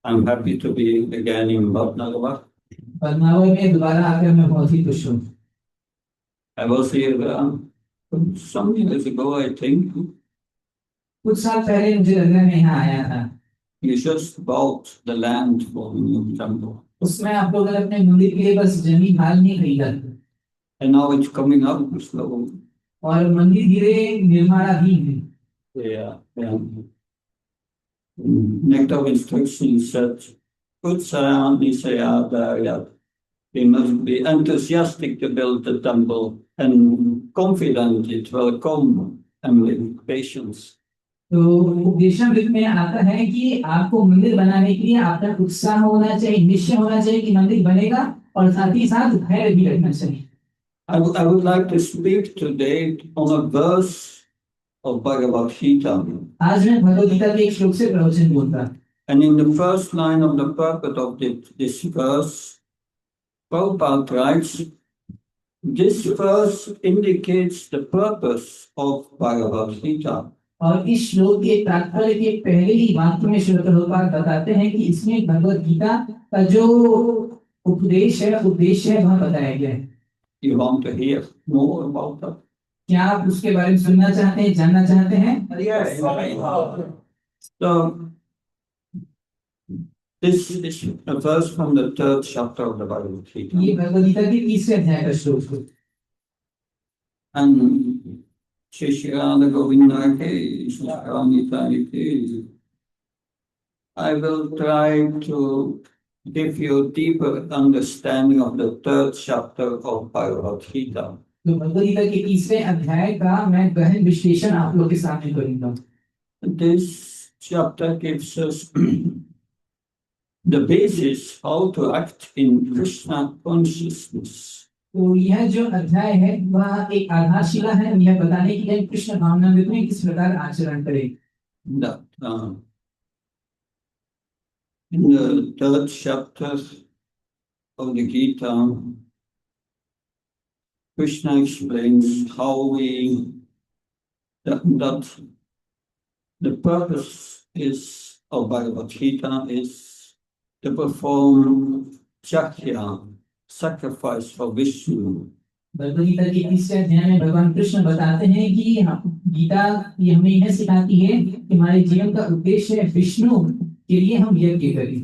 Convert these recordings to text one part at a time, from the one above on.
I'm happy to be again in Badnarwar. Badnawar में दोबारा आकर मैं बहुत ही खुश हूँ। I was here some years ago, I think. कुछ साल पहले मुझे लगता है मैं यहाँ आया था। You just bought the land for the new temple. उसमें आप लोगों ने अपने मंदिर के लिए बस जमीन हाल नहीं खरीदा And now it's coming up slowly. और मंदिर धीरे निर्माणाधीन है। Yeah. Next of instructions said, put Sayada, we must be enthusiastic to build the temple and confident it will come and with patience. तो उपदेशामृत में आता है कि आपको मंदिर बनाने के लिए आपका उत्साह होना चाहिए, निश्चय होना चाहिए कि मंदिर बनेगा और साथ ही साथ धैर्य भी रखना चाहिए। I would like to speak today on a verse of Bhagavad Gita. आज मैं भगवद गीता के एक श्लोक से प्रवचन बोलता। And in the first line of the purport of this verse, Prabhupada writes, this verse indicates the purpose of Bhagavad Gita. और इस श्लोक के तात्पर्य के पहले ही वाक्य में श्री प्रभुपाद बताते हैं कि इसमें भगवद गीता का जो उद्देश्य है वह बताया गया है। You want to hear more about that? क्या आप उसके बारे में सुनना चाहते हैं, जानना चाहते हैं? Yes. So this is a verse from the third chapter of the Bhagavad Gita. ये भगवद गीता के तीसरे अध्याय का श्लोक है। And Shishirada Govinda ke, Shishirada ke. I will try to give you a deeper understanding of the third chapter of Bhagavad Gita. तो भगवद गीता के तीसरे अध्याय का मैं गहन विश्लेषण आप लोगों के सामने करूंगा। This chapter gives us the basis how to act in Krishna consciousness. तो यह जो अध्याय है वह एक आधारशिला है यह बताने के लिए कृष्ण भावनामृत में किस प्रकार आचरण करें। That in the third chapter of the Gita, Krishna explains how that the purpose is of Bhagavad Gita is to perform Chakya, sacrifice for Vishnu. Bhagavad Gita के तीसरे अध्याय में भगवान कृष्ण बताते हैं कि गीता ये हमें यह सिखाती है कि हमारे जीवन का उद्देश्य है विष्णु के लिए हम यज्ञ करें।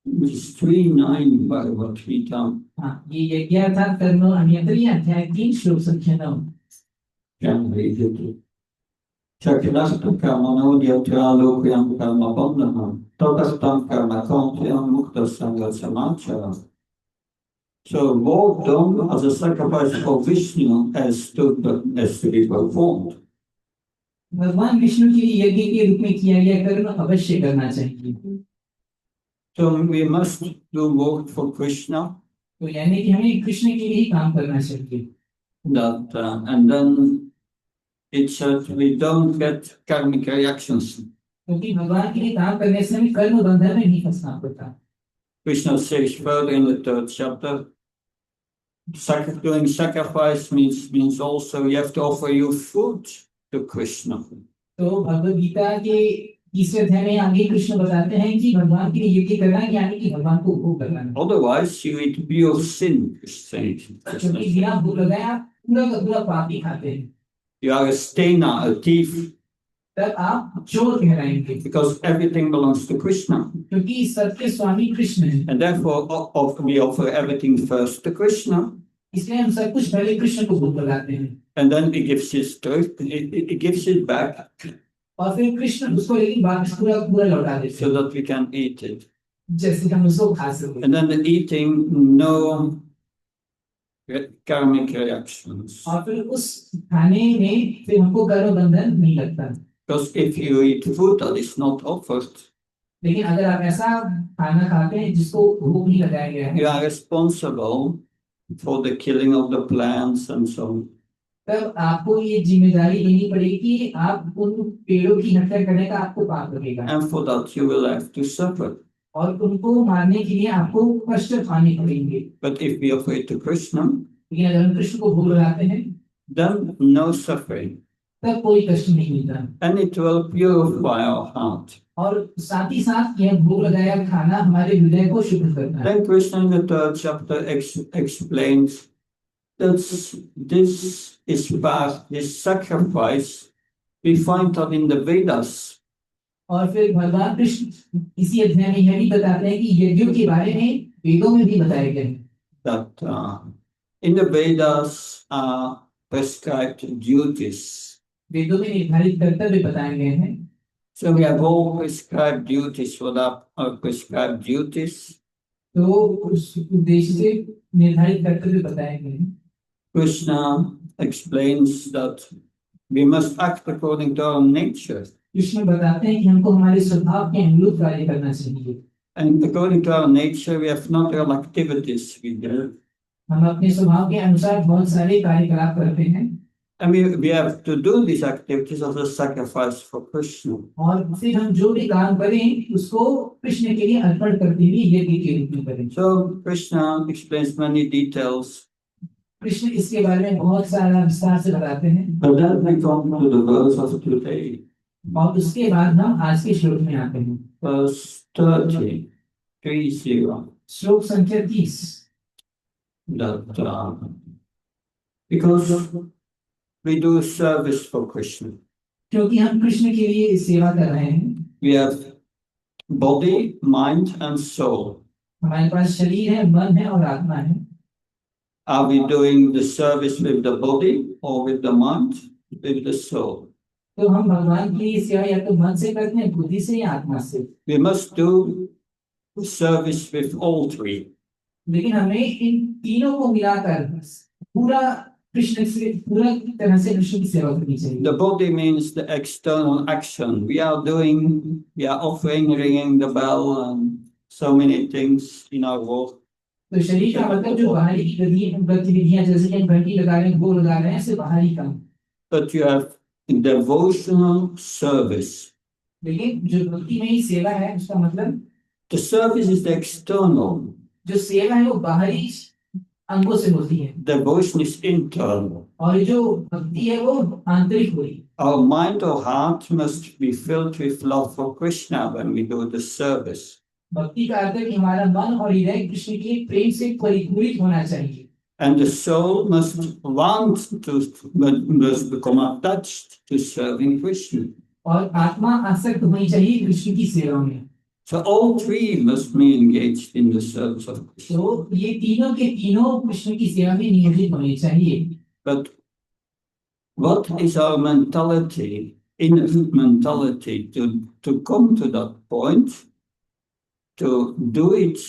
Which is 3:9 Bhagavad Gita. ये यज्ञ अर्थात कर्म अन्यतरी अध्याय 3 श्लोक संख्या 9। Can read it. Chakyanastam karmano dhyatya karma bandhana tatastam karma kantyam mukta sangha samachara. So work done as a sacrifice for Vishnu has to be performed. भगवान विष्णु के लिए यज्ञ के रूप में किया गया कर्म अवश्य करना चाहिए। So we must do work for Krishna. तो यानी कि हमें कृष्ण के लिए ही काम करना चाहिए। That and then it said we don't get karmic reactions. क्योंकि भगवान के लिए काम करने से हमें कर्म बंधन में नहीं फंसना पड़ता। Krishna says further in the third chapter, doing sacrifice means also you have to offer your food to Krishna. तो भगवद गीता के तीसरे अध्याय में आगे कृष्ण बताते हैं कि भगवान के लिए यज्ञ करना यानी कि भगवान को भोग करना। Otherwise you eat pure sin. क्योंकि बिना भोग लगाए आप पूरा पाप ही खाते हैं। You are a stainer, a thief. तब आप चोर कहलाएंगे। Because everything belongs to Krishna. क्योंकि सबके स्वामी कृष्ण हैं। And therefore we offer everything first to Krishna. इसलिए हम सब कुछ पहले कृष्ण को भोग लगाते हैं। And then he gives it back. और फिर कृष्ण उसको लेकिन वापस पूरा लौटा देते हैं। So that we can eat it. जैसे हम उसको खा सकें। And then the eating, no karmic reactions. और फिर उस खाने में फिर हमको कर्म बंधन नहीं लगता। Because if you eat food that is not offered, लेकिन अगर आप ऐसा खाना खाते हैं जिसको भोग नहीं लगाया गया है, you are responsible for the killing of the plants and so on. तब आपको ये जिम्मेदारी लेनी पड़ेगी कि आप उन पेड़ों की हत्या करने का आपको पाप लगेगा। And for that you will have to suffer. और उनको मारने के लिए आपको कष्ट खाने पड़ेंगे। But if we offer it to Krishna, लेकिन अगर हम कृष्ण को भोग लगाते हैं, then no suffering. तब कोई कष्ट नहीं मिलता। And it will purify our heart. और साथ ही साथ यह भोग लगाया खाना हमारे हृदय को शुद्ध करता है। Then Krishna in the third chapter explains that this is part, this sacrifice we find that in the Vedas. और फिर भगवान कृष्ण इसी अध्याय में यह भी बताते हैं कि यज्ञों के बारे में वेदों में भी बताए गए हैं। That in the Vedas are prescribed duties. वेदों में निर्धारित कर्तव्य बताए गए हैं। So we have all prescribed duties. What are prescribed duties? तो उस उद्देश्य से निर्धारित कर्तव्य बताए गए हैं। Krishna explains that we must act according to our nature. Krishna बताते हैं कि हमको हमारे स्वभाव के अनुरूप कार्य करना चाहिए। And according to our nature, we have natural activities we do. हम अपने स्वभाव के अनुसार बहुत सारे कार्यकलाप करते हैं। And we have to do these activities as a sacrifice for Krishna. और फिर हम जो भी काम करें उसको कृष्ण के लिए अर्पण करते हुए यज्ञ के रूप में करें। So Krishna explains many details. Krishna इसके बारे में बहुत सारा विस्तार से बताते हैं। But then we come to the verse of today. और उसके बाद हम आज के श्लोक में आते हैं। Verse 30. श्लोक संख्या 30। That because we do service for Krishna. क्योंकि हम कृष्ण के लिए सेवा कर रहे हैं। We have body, mind, and soul. हमारे पास शरीर है, मन है और आत्मा है। Are we doing the service with the body or with the mind, with the soul? तो हम भगवान के लिए सेवा या तो मन से करते हैं, बुद्धि से या आत्मा से। We must do service with all three. लेकिन हमें इन तीनों को मिलाकर पूरा कृष्ण से पूरा तरह से कृष्ण की सेवा करनी चाहिए। The body means the external action. We are offering, ringing the bell, and so many things in our work. तो शरीर का मतलब जो बाहरी गतिविधियां जैसे कि घंटी लगा रहे हैं, भोग लगा रहे हैं, सिर्फ बाहरी काम। But you have devotional service. लेकिन जो भक्ति में ही सेवा है उसका मतलब The service is the external. जो सेवा है वो बाहरी अंगों से होती है। Devotion is internal. और जो भक्ति है वो आंतरिक हुई। Our mind or heart must be filled with love for Krishna when we do the service. भक्ति का अर्थ है कि हमारा मन और हृदय कृष्ण के प्रेम से परिपूरित होना चाहिए। And the soul must become attached to serving Krishna. और आत्मा आसक्त होनी चाहिए कृष्ण की सेवा में। So all three must be engaged in the service of Krishna. तो ये तीनों के तीनों कृष्ण की सेवा में नियोजित होने चाहिए। But what is our mentality, inner mentality, to come to that point, to do it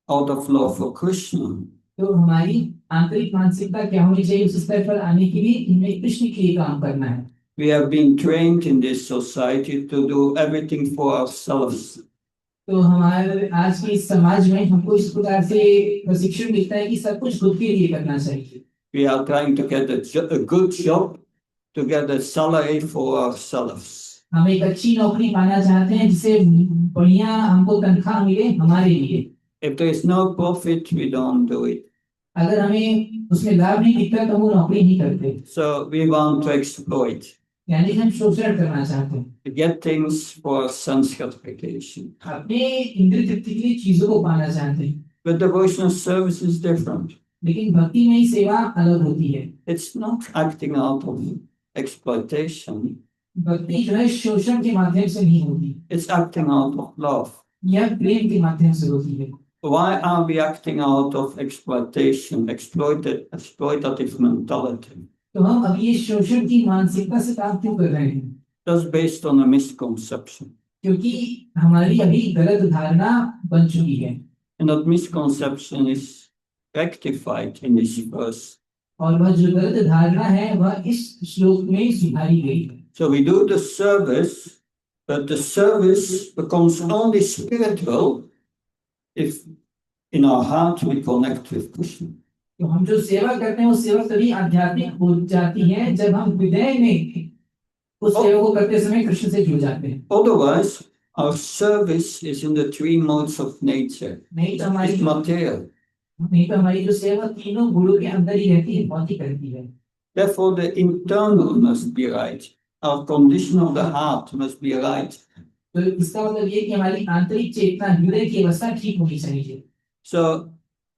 out of love for Krishna? तो हमारी आंतरिक मानसिकता क्या होनी चाहिए उस स्तर पर आने के लिए हमें कृष्ण के लिए काम करना है। We have been trained in this society to do everything for ourselves. तो हमारे आज के इस समाज में हमको इस प्रकार से प्रशिक्षण मिलता है कि सब कुछ खुद के लिए करना चाहिए। We are trying to get a good job, to get a salary for ourselves. हम एक अच्छी नौकरी पाना चाहते हैं जिससे बढ़िया हमको तनख्वाह मिले हमारे लिए। If there is no profit, we don't do it. अगर हमें उसमें लाभ नहीं दिखता तो वो नौकरी नहीं करते। So we want to exploit. यानी हम शोषण करना चाहते हैं। To get things for sense gratification. अपने इंद्रिय तृप्ति के लिए चीजों को पाना चाहते हैं। But devotional service is different. लेकिन भक्ति में ही सेवा अलग होती है। It's not acting out of exploitation. भक्ति जो है शोषण के माध्यम से नहीं होती। It's acting out of love. यह प्रेम के माध्यम से होती है। Why are we acting out of exploitation, exploitative mentality? तो हम अब ये शोषण की मानसिकता से काम क्यों कर रहे हैं? That's based on a misconception. क्योंकि हमारी अभी गलत धारणा बन चुकी है। And that misconception is rectified in this verse. और वह जो गलत धारणा है वह इस श्लोक में सुधारी गई है। So we do the service, but the service becomes only spiritual if in our heart we connect with Krishna. तो हम जो सेवा करते हैं वो सेवा तभी आध्यात्मिक हो जाती है जब हम हृदय में उस सेवा को करते समय कृष्ण से जुड़ जाते हैं। Otherwise, our service is in the three modes of nature. नहीं तो It's material. हमारी जो सेवा तीनों गुणों के अंदर ही रहती है, भौतिक रहती है। Therefore, the internal must be right. Our condition of the heart must be right. तो इसका मतलब ये कि हमारी आंतरिक चेतना, हृदय की अवस्था ठीक होनी चाहिए. So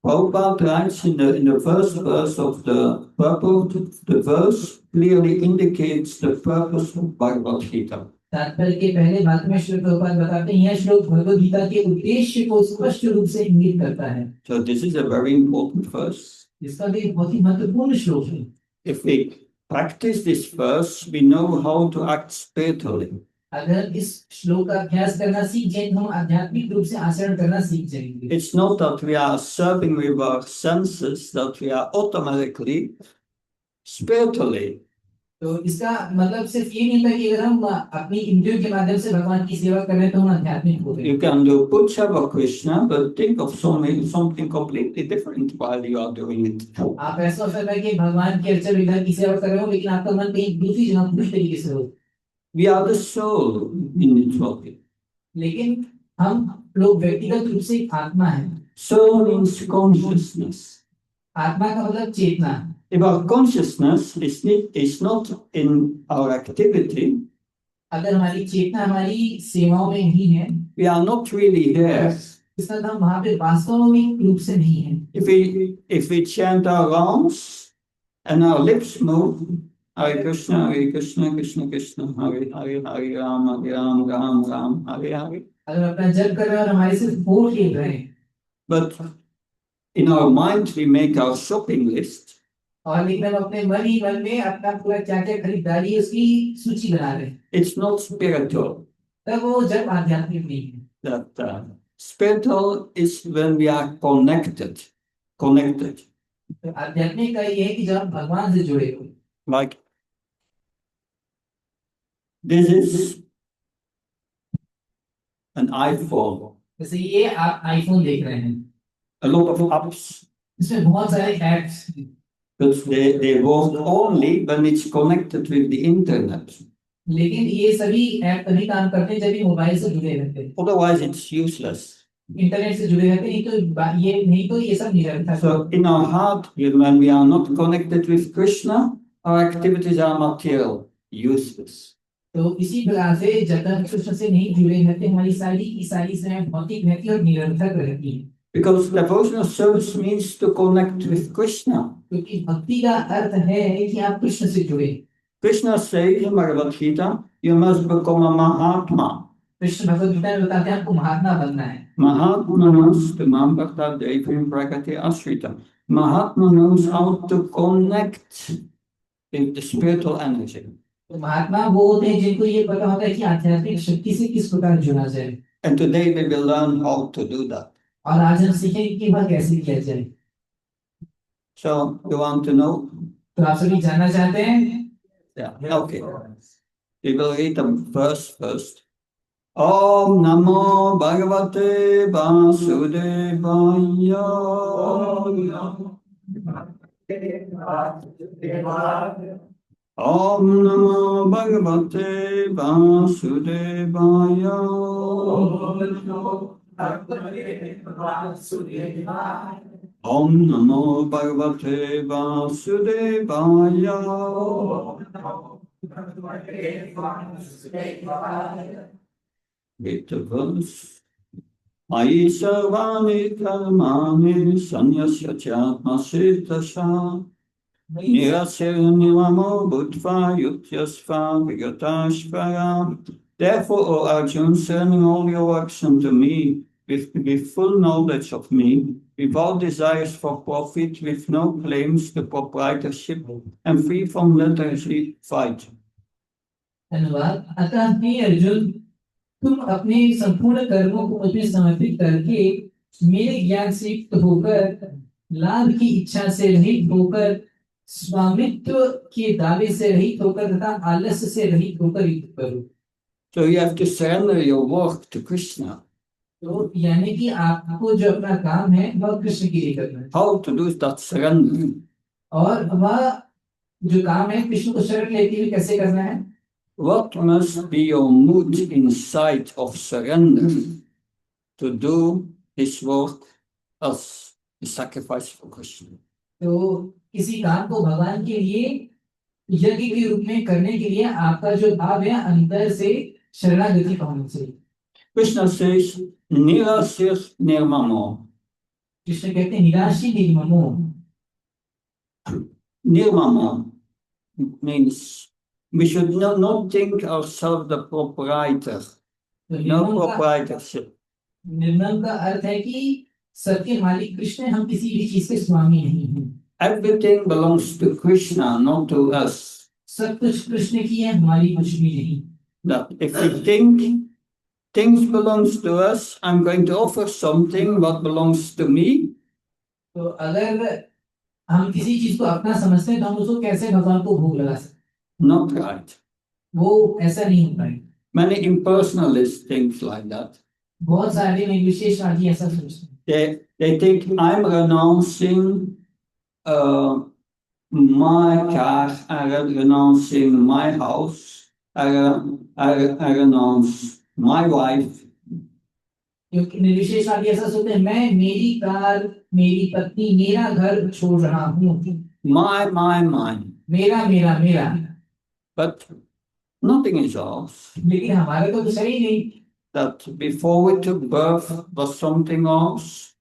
Prabhupada writes in the first verse of the purport, the verse clearly indicates the purpose of Bhagavad Gita. तात्पर्य के पहले भाग में श्री प्रभुपाद बताते हैं, यह श्लोक भगवद गीता के उद्देश्य को स्पष्ट रूप से इंगित करता है. So this is a very important verse. इसका भी बहुत ही महत्वपूर्ण श्लोक है. If we practice this verse, we know how to act spiritually. अगर इस श्लोक का अभ्यास करना सीख जाए तो हम आध्यात्मिक रूप से आचरण करना सीख जाएंगे. It's not that we are serving with our senses, that we are automatically spiritually. तो इसका मतलब सिर्फ ये नहीं था कि अगर हम अपनी इंद्रियों के माध्यम से भगवान की सेवा कर रहे हैं तो हम आध्यात्मिक हो गए. You can do puja for Krishna, but think of something completely different while you are doing it. आप ऐसा हो सकता है कि भगवान के अर्चन विधान की सेवा कर रहे हो लेकिन आपका मन कहीं दूसरी जगह दूसरे तरीके से हो. We are the soul in this body. लेकिन हम लोग व्यक्तिगत रूप से एक आत्मा है. Soul means consciousness. आत्मा का मतलब चेतना. If our consciousness is not in our activity, अगर हमारी चेतना हमारी सेवाओं में नहीं है, we are not really there. इसका मतलब वहां पे वास्तविक रूप से नहीं है. If we chant our rounds and our lips move, Hare Krishna, Krishna Krishna, Hare Hare, Hare Rama, Ram Ram, Hare Hare. अगर अपना जप कर रहे हैं और हमारे सिर्फ होठ हिल रहे हैं, But in our mind we make our shopping list. और लेकिन हम अपने मन ही मन में अपना पूरा क्या क्या खरीदारी है उसकी सूची बना रहे हैं, It's not spiritual. तब वो जप आध्यात्मिक नहीं है. That spiritual is when we are connected. तो आध्यात्मिक का ये है कि जब हम भगवान से जुड़े हो. Like this is an iPhone. जैसे ये आप आईफोन देख रहे हैं, A lot of apps, इसमें बहुत सारे apps, but they work only when it's connected with the internet. लेकिन ये सभी ऐप तभी काम करते हैं जब ये मोबाइल से जुड़े रहते हैं. Otherwise, it's useless. इंटरनेट से जुड़े रहते हैं, नहीं तो ये सब निरर्थक है. So in our heart, when we are not connected with Krishna, our activities are material, useless. तो इसी प्रकार से जब तक कृष्ण से नहीं जुड़े रहते हमारी सारी की सारी सेवाएं भौतिक रहती है और निरर्थक रहती है. Because devotional service means to connect with Krishna. क्योंकि भक्ति का अर्थ है कि आप कृष्ण से जुड़े. Krishna says in Bhagavad Gita, you must become a Mahatma. Krishna Bhagavad Gita में बताते हैं आपको महात्मा बनना है. Mahatma knows the Mambarta Devim Prakati Ashrita. Mahatma knows how to connect with the spiritual energy. तो महात्मा वो होते हैं जिनको ये पता होता है कि आध्यात्मिक शक्ति से किस प्रकार जुड़ा जाए. And today we will learn how to do that. और आज हम सीखेंगे कि वह कैसे किया जाए. So you want to know? तो आप सभी जानना चाहते हैं? Yeah. Okay. We will read the verse first. Om Namo Bhagavate Vasudevaya. Om Namo Bhagavate Vasudevaya. Om Namo Bhagavate Vasudevaya. Read the verse. Ayi sarvani karmani sanyasya chatmashitasha. Nirasirniramo buddha yutyasva vigatashvara. Therefore, O Arjuna, sending all your works unto me, with full knowledge of me, without desires for profit, with no claims to proprietorship, and free from lethargy, fight. धन्यवाद. अतः हे अर्जुन, तुम अपने संपूर्ण कर्मों को मुझे समर्पित करके मेरे ज्ञान से युक्त होकर, लाभ की इच्छा से रहित होकर, स्वामित्व के दावे से रहित होकर तथा आलस्य से रहित होकर युद्ध करो. So you have to surrender your work to Krishna. तो यानी कि आपको जो अपना काम है वह कृष्ण के लिए करना है. How to do that surrender? और वह जो काम है कृष्ण को शरण लेते हुए कैसे करना है? What must be your mood inside of surrender to do his work as a sacrifice for Krishna? तो किसी काम को भगवान के लिए यज्ञ के रूप में करने के लिए आपका जो भाव है अंदर से शरणागति का होना चाहिए। Krishna says, Nirasir Nirmamo. Krishna कहते हैं निराशी निर्ममो। Nirmamo means we should not think ourselves the proprietor. तो No निर्मम का proprietorship. निर्मम का अर्थ है कि सबके मालिक कृष्ण है, हम किसी भी चीज के स्वामी नहीं हैं। Everything belongs to Krishna, not to us. सब कुछ कृष्ण की है, हमारी कुछ भी नहीं। That if we think things belongs to us, I'm going to offer something what belongs to me. तो अगर हम किसी चीज को अपना समझते हैं तो हम उसको कैसे भगवान को भोग लगा सकते Not right. हैं, वो ऐसा नहीं होता है। Many impersonalists think like that. बहुत सारे निर्विशेषवादी ऐसा सोचते हैं। They think I'm renouncing my car, I'm renouncing my house, I renounce my wife. क्योंकि निर्विशेषवादी ऐसा सोचते हैं, मैं मेरी कार, मेरी पत्नी, मेरा घर छोड़ रहा हूँ। My. मेरा मेरा मेरा। But nothing is ours. लेकिन हमारा तो कुछ है ही नहीं। That before we took birth was something else.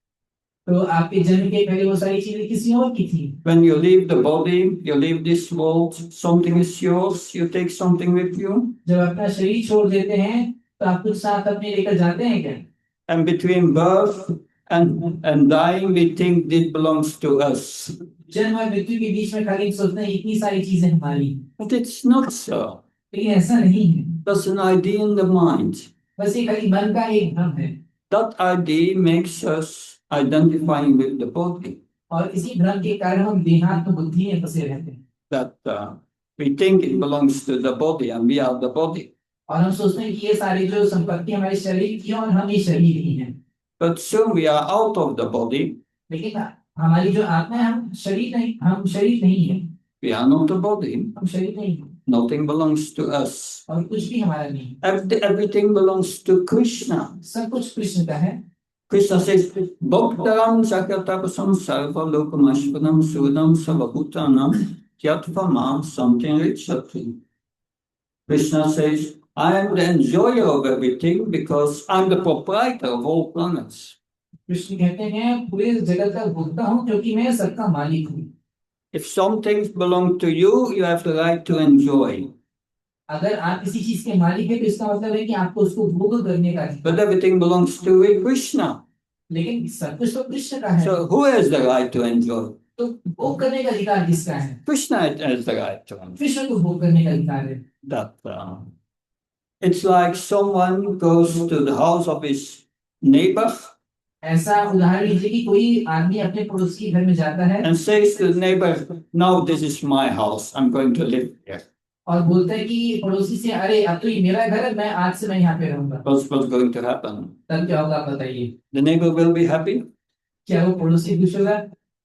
तो आपके जन्म के पहले वो सारी चीजें किसी और की थी। When you leave the body, you leave this world, something is yours, you take something with you. जब अपना शरीर छोड़ देते हैं तो आप कुछ साथ अपने लेकर जाते हैं क्या? And between birth and dying, we think this belongs to us. जन्म और मृत्यु के बीच में खाली सोचते हैं इतनी सारी चीजें हमारी। But it's not so. लेकिन ऐसा नहीं है। That's an idea in the mind. बस ये खाली मन का एक भ्रम है। That idea makes us identifying with the body. और इसी भ्रम के कारण हम देहात्म बुद्धि में फंसे रहते हैं। That we think it belongs to the body and we are the body. और हम सोचते हैं कि ये सारी जो संपत्ति हमारे शरीर की है और हम ये शरीर ही हैं। But soon we are out of the body. लेकिन हमारी जो आत्मा है, हम शरीर नहीं है। We are not the body. हम शरीर नहीं हैं। Nothing belongs to us. और कुछ भी हमारा नहीं है। Everything belongs to Krishna. सब कुछ कृष्ण का है। Krishna says, Bhaktaram Sakatapasam Sarva Lokamashvanam Sudam Savabhutanam Tyatva something Richati. Krishna says, I am the enjoyer of everything because I'm the proprietor of all planets. Krishna कहते हैं पूरे जगत का भोक्ता हूँ क्योंकि मैं सबका मालिक हूँ। If some things belong to you, you have the right to enjoy. अगर आप किसी चीज के मालिक हैं तो इसका मतलब है कि आपको उसको भोग करने का अधिकार। But everything belongs to Krishna. लेकिन सब कुछ तो कृष्ण का है। So who has the right to enjoy? तो भोग करने का अधिकार किसका है? Krishna has the right to enjoy. Krishna को भोग करने का अधिकार है। That it's like someone goes to the house of his neighbor. ऐसा उदाहरण लीजिए कि कोई आदमी अपने पड़ोसी के घर में जाता है And says to the neighbor, now this is my house, I'm going to live here. और बोलता है कि पड़ोसी से, अरे अब तो ये मेरा घर है, मैं आज से मैं यहाँ पे रहूंगा। What's going to happen? तब क्या होगा आप बताइए? The neighbor will be happy? क्या वो पड़ोसी खुश होगा?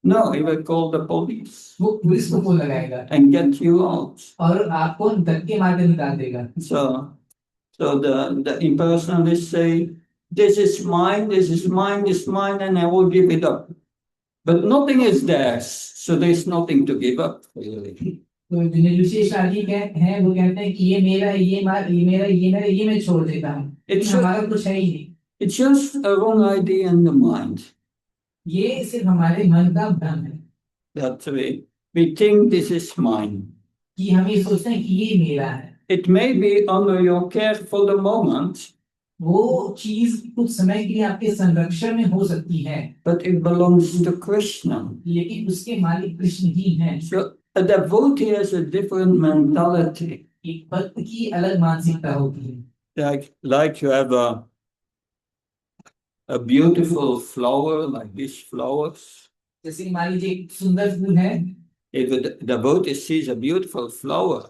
No, he will call the police. वो पुलिस को फोन लगाएगा and get you out. और आपको धक्के मार के निकाल देगा। So the impersonalists say, this is mine, and I will give it up. But nothing is theirs, so there's nothing to give up, really. तो जो निर्विशेषवादी हैं वो कहते हैं कि ये मेरा है, ये मैं छोड़ देता हूँ, लेकिन हमारा कुछ है ही नहीं। It's just a wrong idea in the mind. ये सिर्फ हमारे मन का भ्रम है। That we think this is mine. कि हम ये सोचते हैं कि ये मेरा है। It may be under your care for the moment. वो चीज कुछ समय के लिए आपके संरक्षण में हो सकती है। But it belongs to Krishna. लेकिन उसके मालिक कृष्ण ही हैं। So a devotee has a different mentality. एक भक्त की अलग मानसिकता होती है। Like you have a beautiful flower like these flowers. जैसे मान लीजिए एक सुंदर फूल है। If a devotee sees a beautiful flower,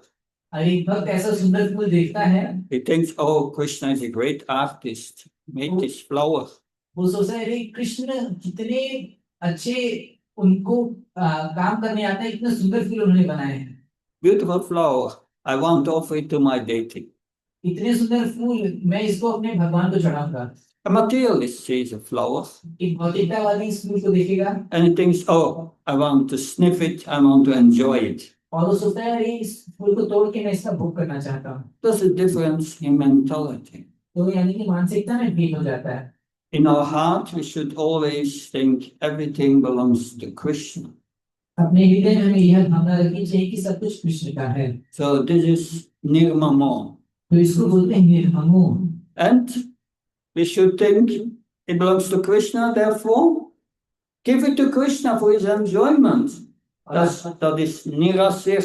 और एक भक्त ऐसा सुंदर फूल देखता है, he thinks, oh, Krishna is a great artist, made this flower. वो सोचता है, अरे कृष्ण कितने अच्छे उनको काम करने आता है, कितने सुंदर फूल उन्होंने बनाए हैं। Beautiful flower, I want to offer it to my deity. इतने सुंदर फूल, मैं इसको अपने भगवान को चढ़ाऊंगा। A materialist sees a flower. एक भौतिकतावादी इस फूल को देखेगा। And he thinks, oh, I want to sniff it, I want to enjoy it. और वो सोचता है अरे इस फूल को तोड़ के मैं इसका भोग करना चाहता हूँ। There's a difference in mentality. तो यानी कि मानसिकता में भेद हो जाता है। In our heart, we should always think everything belongs to Krishna. अपने हृदय में हमें यह भावना रखनी चाहिए कि सब कुछ कृष्ण का है। So this is nirmamo. तो इसको बोलते हैं निर्ममो। And we should think it belongs to Krishna, therefore give it to Krishna for his enjoyment. That is nirasir.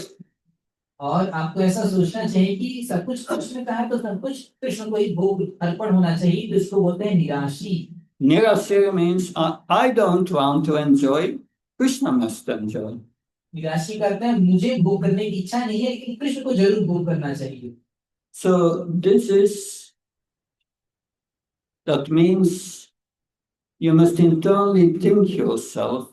और आपको ऐसा सोचना चाहिए कि सब कुछ कृष्ण का है तो सब कुछ कृष्ण को ही भोग अर्पण होना चाहिए, तो इसको बोलते हैं निराशी। Nirasir means I don't want to enjoy, Krishna must enjoy. निराशी करते हैं मुझे भोग करने की इच्छा नहीं है लेकिन कृष्ण को जरूर भोग करना चाहिए। So that means you must internally think yourself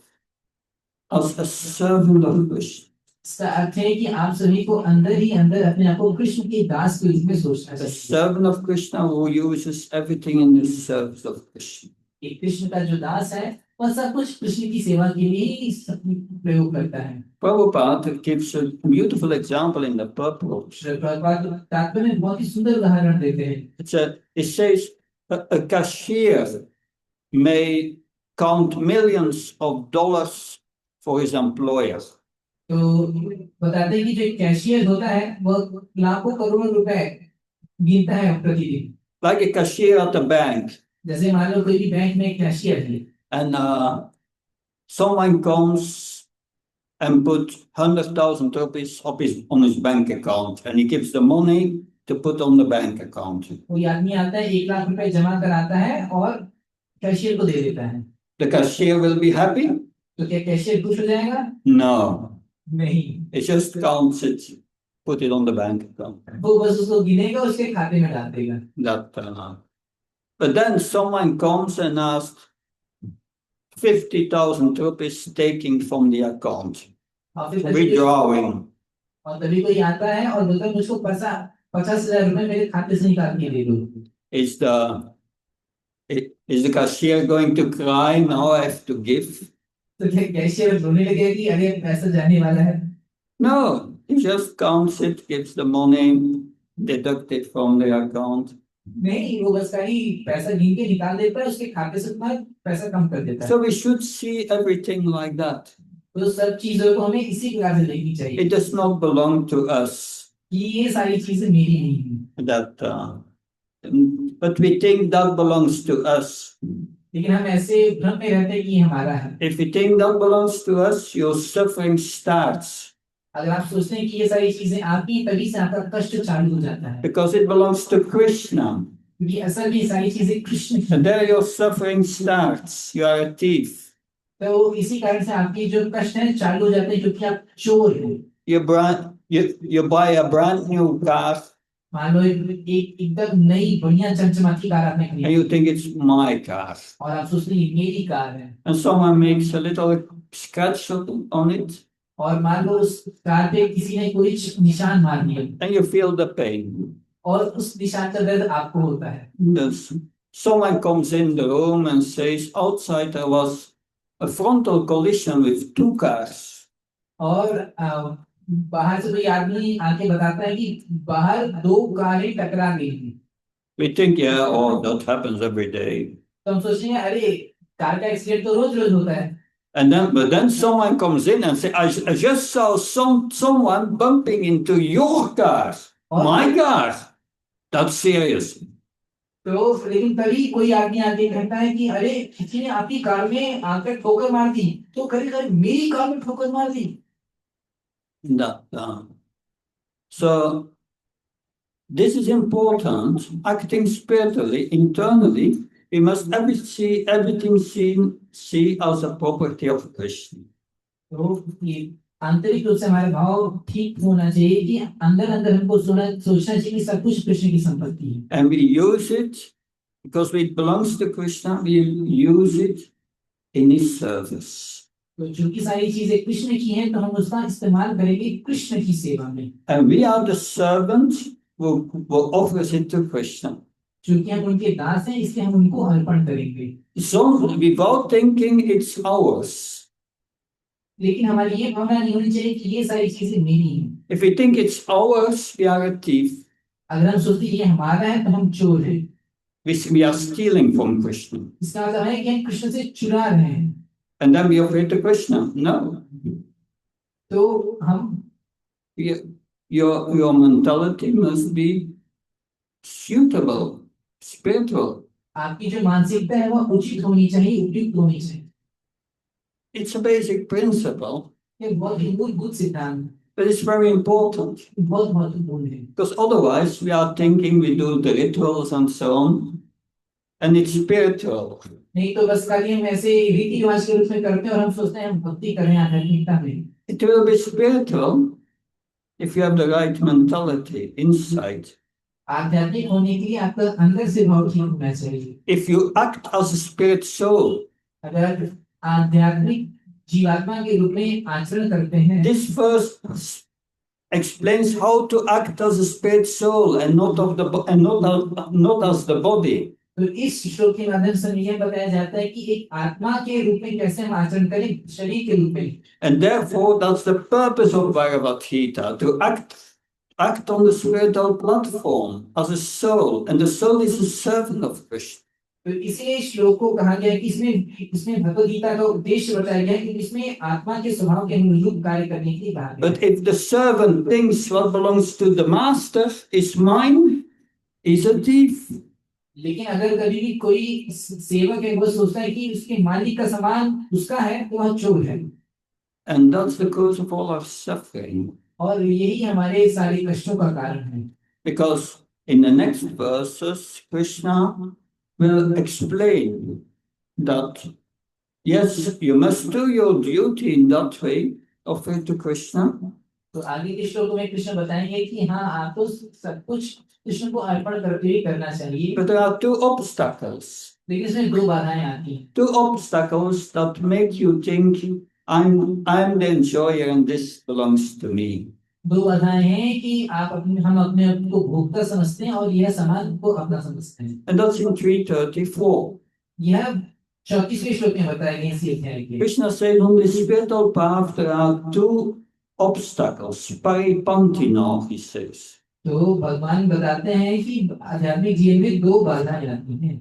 as a servant of Krishna. इसका अर्थ है कि आप सभी को अंदर ही अंदर अपने आप को कृष्ण के दास के रूप में सोचना A चाहिए। servant of Krishna who uses everything in the service of Krishna. एक कृष्ण का जो दास है वह सब कुछ कृष्ण की सेवा के लिए ही प्रयोग करता है। Prabhupada gives a beautiful example in the purpose. तात्पर्य में बहुत ही सुंदर उदाहरण देते हैं। It says a cashier may count millions of dollars for his employer. तो बताते हैं कि जो कैशियर होता है वह लाखों करोड़ों रुपए गिनता है प्रतिदिन। Like a cashier at a bank. जैसे मान लो कोई भी बैंक में कैशियर है। And someone comes and put 100,000 rupees on his bank account, and he gives the money to put on the bank account. कोई आदमी आता है 1 लाख रुपए जमा कराता है और कैशियर को दे देता है। The cashier will be happy? तो क्या कैशियर खुश हो जाएगा? No. नहीं। He just counts it, put it on the bank account. वो बस उसको गिनेगा उसके खाते में डाल देगा। But then someone comes and asks 50,000 rupees taking from the account, withdrawing. और तभी कोई आता है और बोलता है मुझको 50,000 रुपए मेरे खाते से निकाल के दे दो। Is the cashier going to cry? Now I have to give. तो क्या कैशियर रोने लगेगा कि अरे पैसा जाने वाला है? No, he just counts it, gives the money, deduct it from the account. नहीं, वो बस खाली पैसा गिन के निकाल देता है, उसके खाते से उतना पैसा कम कर देता है। So we should see everything like that. तो सब चीजों को हमें इसी प्रकार से देखनी चाहिए। It does not belong to us. ये सारी चीजें मेरी नहीं हैं। But we think that belongs to us. लेकिन हम ऐसे भ्रम में रहते हैं कि हमारा है। If we think that belongs to us, your suffering starts. अगर आप सोचते हैं कि ये सारी चीजें आपकी, तभी से आपका कष्ट चालू हो जाता है। Because it belongs to Krishna. क्योंकि असल में सारी चीजें कृष्ण की। And there your suffering starts. You are a thief. तो इसी कारण से आपकी जो कष्ट है चालू हो जाते हैं क्योंकि आप चोर हैं। You buy a brand new car. मान लो एक एकदम नई बढ़िया चमचमाती कार आपने खरीदी। And you think it's my car. और आप सोचते हैं ये मेरी कार है। And someone makes a little scratch on it. और मान लो उस कार पे किसी ने कोई निशान मार दिया। And you feel the pain. और उस निशान का दर्द आपको होता है। Someone comes in the room and says, outside there was a frontal collision with 2 cars. और बाहर से कोई आदमी आके बताता है कि बाहर 2 कारें टकरा गई थी। We think, yeah, oh, that happens every day. तो हम सोचते हैं अरे कार का एक्सीडेंट तो रोज-रोज होता है। But then someone comes in and says, I just saw someone bumping into your car, my car. That's serious. तो लेकिन तभी कोई आदमी आके कहता है कि अरे किसी ने आपकी कार में आकर ठोकर मार दी, तो कभी-कभी मेरी कार में ठोकर मार दी। So this is important. Acting spiritually, internally, we must see everything see as a property of Krishna. तो ये आंतरिक रूप से हमारे भाव ठीक होना चाहिए कि अंदर अंदर हमको सोचना चाहिए कि सब कुछ कृष्ण की संपत्ति है। And we use it because it belongs to Krishna. We use it in His service. तो चूंकि सारी चीजें कृष्ण की हैं, तो हम उसका इस्तेमाल करेंगे कृष्ण की सेवा में। And we are the servants who offers it to Krishna. चूंकि हम उनके दास हैं, इसलिए हम उनको अर्पण करेंगे। So without thinking it's ours. लेकिन हमारी ये भावना नहीं होनी चाहिए कि ये सारी चीजें मेरी हैं। If we think it's ours, we are a thief. अगर हम सोचते हैं ये हमारा है तो हम चोर हैं। We are stealing from Krishna. इसका मतलब है कि हम कृष्ण से चुरा रहे हैं। And then we are afraid to Krishna. No. तो हम Your mentality must be suitable, spiritual. आपकी जो मानसिकता है वो उचित होनी चाहिए, उपयुक्त होनी चाहिए। It's a basic principle, ये बहुत ही मूलभूत सिद्धांत but it's very important. बहुत महत्वपूर्ण है। Because otherwise we are thinking we do the rituals and so on, and it's spiritual. नहीं तो बस खाली हम ऐसे रीति रिवाज के रूप में करते हैं और हम सोचते हैं हम भक्ति कर रहे हैं आध्यात्मिकता में। It will be spiritual if you have the right mentality inside. आध्यात्मिक होने के लिए आपका अंदर से भाव ठीक होना चाहिए। If you act as a spirit soul, अगर आध्यात्मिक जीवात्मा के रूप में आचरण करते हैं, this verse explains how to act as a spirit soul and not as the body. तो इस श्लोक के माध्यम से यह बताया जाता है कि एक आत्मा के रूप में कैसे हम आचरण करें, शरीर के रूप में। And therefore, that's the purpose of Bhagavad Gita, to act on the spiritual platform as a soul, and the soul is a servant of Krishna. तो इसलिए श्लोक को कहा गया है कि इसमें भगवद गीता का उद्देश्य बताया गया है कि इसमें आत्मा के स्वभाव के अनुरूप कार्य करने के लिए कहा गया है। But if the servant thinks what belongs to the master is mine, he's a thief. लेकिन अगर कभी भी कोई सेवक है वो सोचता है कि उसके मालिक का सामान उसका है तो वह चोर है। And that's the cause of all our suffering. और यही हमारे सारे कष्टों का कारण है। Because in the next verses, Krishna will explain that yes, you must do your duty in that way, offer to Krishna. तो आगे के श्लोक में कृष्ण बताएंगे कि हाँ आपको सब कुछ कृष्ण को अर्पण करते हुए करना चाहिए। But there are two obstacles. लेकिन इसमें दो बाधाएं आती हैं। Two obstacles that make you think I'm the enjoyer and this belongs to me. दो बाधाएं हैं कि हम अपने आप को भोक्ता समझते हैं और यह सामान को अपना समझते हैं। And that's in 334. यह 34वें श्लोक में बताया गया इसी अध्याय के। Krishna said on the spiritual path there are two obstacles. Paripantino, he says. तो भगवान बताते हैं कि आध्यात्मिक जीवन में दो बाधाएं आती हैं।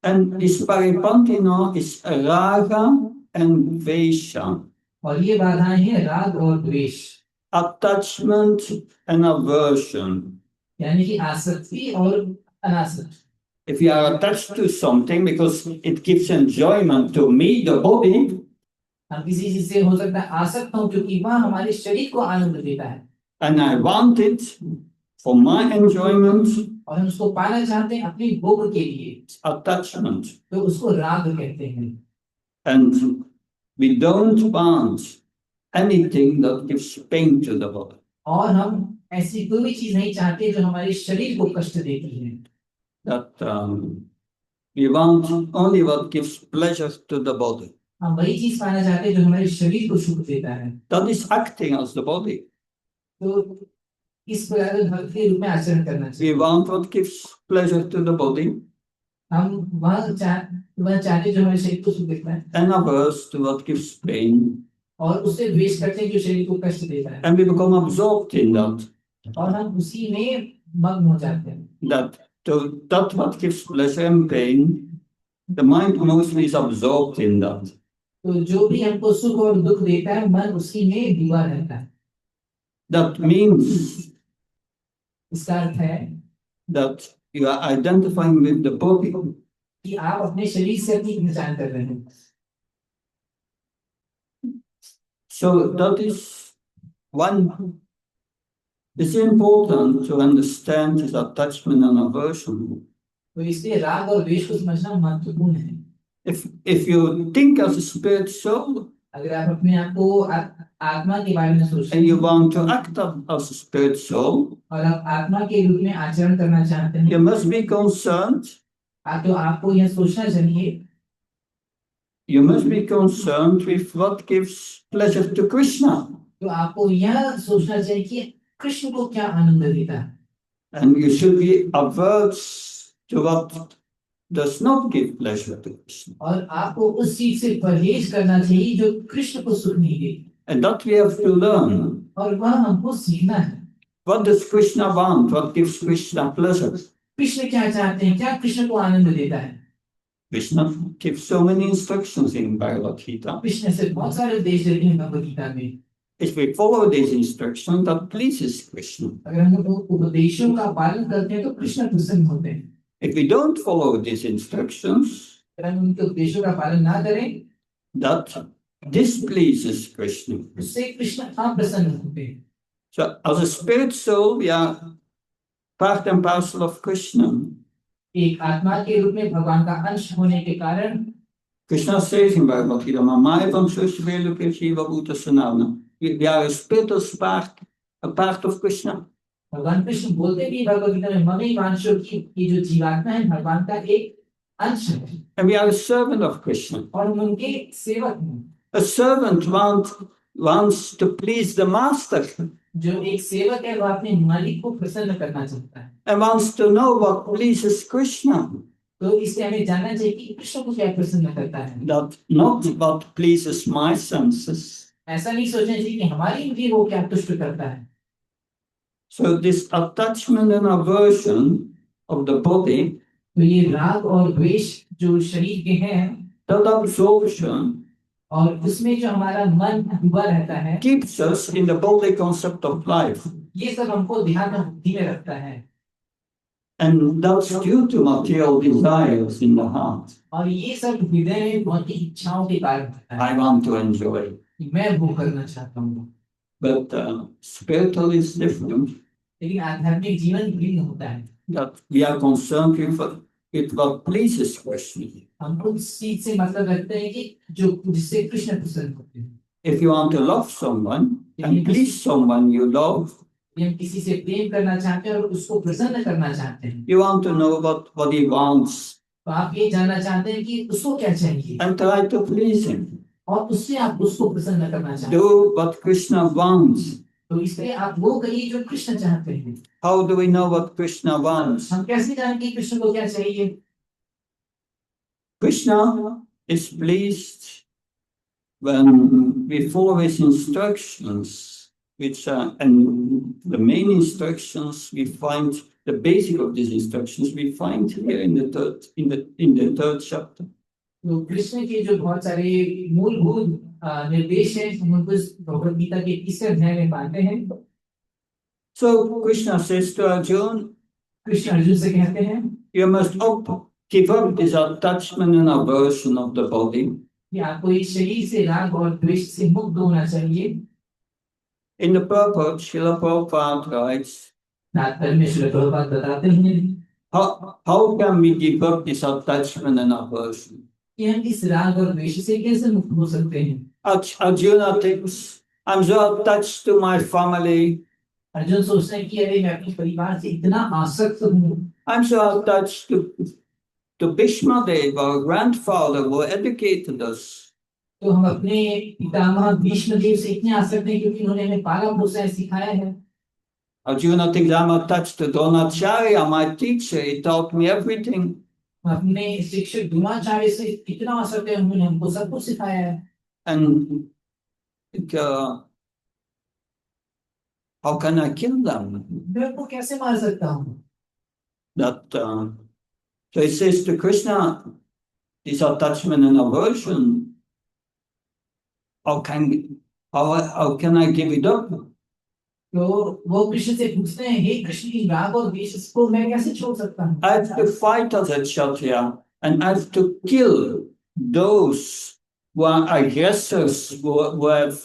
And this paripantino is raga and vesha. और ये बाधाएं हैं राग और द्वेष। Attachment and aversion. यानी कि आसक्ति और अनासक्ति। If you are attached to something because it gives enjoyment to me, the body, हम किसी चीज से हो सकता है आसक्त हो क्योंकि वह हमारे शरीर को आनंद देता है। and I want it for my enjoyment, और हम उसको पाना चाहते हैं अपनी भोग के लिए, attachment. तो उसको राग कहते हैं। And we don't want anything that gives pain to the body. और हम ऐसी कोई भी चीज नहीं चाहते जो हमारे शरीर को कष्ट देती है। That we want only what gives pleasure to the body. हम वही चीज पाना चाहते हैं जो हमारे शरीर को सुख देता है। That is acting as the body. तो इस प्रकार भक्ति के रूप में आचरण करना चाहिए। We want what gives pleasure to the body. हम वह चाहते जो हमारे शरीर को सुख देता है। And averse to what gives pain. और उससे द्वेष करते हैं जो शरीर को कष्ट देता है। And we become absorbed in that. और हम उसी में मग्न हो जाते हैं। That what gives pleasure and pain, the mind mostly is absorbed in that. तो जो भी हमको सुख और दुख देता है मन उसी में डूबा रहता है। That means इसका अर्थ है that you are identifying with the body. कि आप अपने शरीर से अपनी पहचान कर रहे हैं। So that is one. It's important to understand this attachment and aversion. तो इसलिए राग और द्वेष को समझना महत्वपूर्ण है। If you think as a spirit soul, अगर आप अपने आप को आत्मा के बारे में सोचते हैं and you want to act as a spirit soul, और आप आत्मा के रूप में आचरण करना चाहते हैं, you must be concerned. तो आपको यह सोचना चाहिए, you must be concerned with what gives pleasure to Krishna. तो आपको यह सोचना चाहिए कि कृष्ण को क्या आनंद देता है। And you should be averse to what does not give pleasure to Krishna. और आपको उस चीज से परहेज करना चाहिए जो कृष्ण को सुख नहीं देती। And that we have to learn. और वह हमको सीखना है। What does Krishna want? What gives Krishna pleasure? Krishna क्या चाहते हैं, क्या कृष्ण को आनंद देता है? Krishna gives so many instructions in Bhagavad Gita. Krishna से बहुत सारे उपदेश देते हैं भगवद गीता में। If we follow these instructions, that pleases Krishna. अगर हम उपदेशों का पालन करते हैं तो कृष्ण प्रसन्न होते हैं। If we don't follow these instructions, अगर हम उनके उपदेशों का पालन ना करें, that displeases Krishna. उससे कृष्ण अप्रसन्न होते हैं। So, as a spirit soul, we are part and parcel of Krishna. एक आत्मा के रूप में भगवान का अंश होने के कारण Krishna says in Bhagavad Gita, "Mamaivam susveluke shiva bhuta sanana." We are a spiritual part, a part of Krishna. भगवान कृष्ण बोलते भी भगवद गीता में, ममई वांशो की ये जो जीवात्मा है भगवान का एक अंश है। And we are a servant of Krishna. और हम उनके सेवक हैं। A servant wants to please the master. जो एक सेवक है वह अपने मालिक को प्रसन्न करना चाहता है। And wants to know what pleases Krishna. तो इसलिए हमें जानना चाहिए कि कृष्ण को क्या प्रसन्न करता है। That not what pleases my senses. ऐसा नहीं सोचना चाहिए कि हमारी इंद्रिय को क्या तुष्ट करता है। So this attachment and aversion of the body, तो ये राग और द्वेष जो शरीर के हैं, that absorption, और उसमें जो हमारा मन डूबा रहता है, keeps us in the body concept of life. ये सब हमको ध्यान और बुद्धि में रखता है। And that's due to material desires in the heart. और ये सब हृदय में भौतिक इच्छाओं के कारण होता है। I want to enjoy. मैं वो करना चाहता हूँ। But spiritual is different. लेकिन आध्यात्मिक जीवन भिन्न होता है। That we are concerned with what pleases Krishna. हमको इस चीज से मतलब रखते हैं कि जो जिससे कृष्ण प्रसन्न होते हैं। If you want to love someone and please someone you love, हम किसी से प्रेम करना चाहते हैं और उसको प्रसन्न करना चाहते हैं। you want to know what he wants. तो आप ये जानना चाहते हैं कि उसको क्या चाहिए and try to please him. और उससे आप उसको प्रसन्न करना चाहते हैं। Do what Krishna wants. तो इसलिए आप वो करिए जो कृष्ण चाहते हैं। How do we know what Krishna wants? हम कैसे जानेंगे कृष्ण को क्या चाहिए? Krishna is pleased when we follow his instructions, which are, and the main instructions we find, the basic of these instructions we find here in the third chapter. तो कृष्ण के जो बहुत सारे मूलभूत निर्देश हैं हम उनको भगवद गीता के तीसरे अध्याय में पाते हैं। So Krishna says to Arjuna, Krishna Arjun से कहते हैं, you must give up this attachment and aversion of the body. कि आपको इस शरीर से राग और द्वेष से मुक्त होना चाहिए। In the purport, Srila Prabhupada writes, तात्पर्य में श्रील प्रभुपाद बताते हैं, how can we give up this attachment and aversion? कि हम इस राग और द्वेष से कैसे मुक्त हो सकते हैं? Arjuna thinks, I'm so attached to my family. Arjun सोचते हैं कि अरे मैं अपने परिवार से इतना आसक्त हूँ। I'm so attached to Bhishma Deva, our grandfather, who educated us. तो हम अपने पितामह भीष्म देव से इतने आसक्त हैं क्योंकि उन्होंने हमें पाला पोसा है, सिखाया है। Arjuna thinks I'm attached to Dronacharya, my teacher. He taught me everything. अपने शिक्षक द्रोणाचार्य से इतना आसक्त है, उन्होंने हमको सब कुछ सिखाया है। And how can I kill them? मैं उनको कैसे मार सकता हूँ? So he says to Krishna, this attachment and aversion, how can I give it up? तो वो कृष्ण से पूछते हैं, हे कृष्ण, की राग और द्वेष को मैं कैसे छोड़ सकता हूँ? I have to fight as a Kshatriya and I have to kill those who are aggressors, who have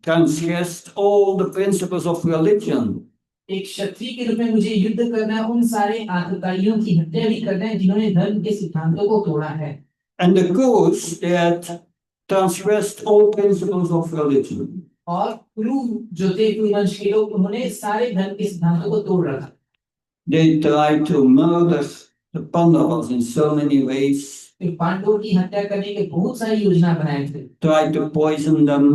transgressed all the principles of religion. एक क्षत्रिय के रूप में मुझे युद्ध करना है, उन सारे आतताइयों की हत्या भी करना है जिन्होंने धर्म के सिद्धांतों को तोड़ा है। And the Gurus, they had transgressed all principles of religion. और कुरु जो थे, कुरु वंश के लोग, उन्होंने सारे धर्म के सिद्धांतों को तोड़ रखा। They tried to murder the Pandavas in so many ways. पांडवों की हत्या करने के बहुत सारी योजना बनाए थे। Tried to poison them.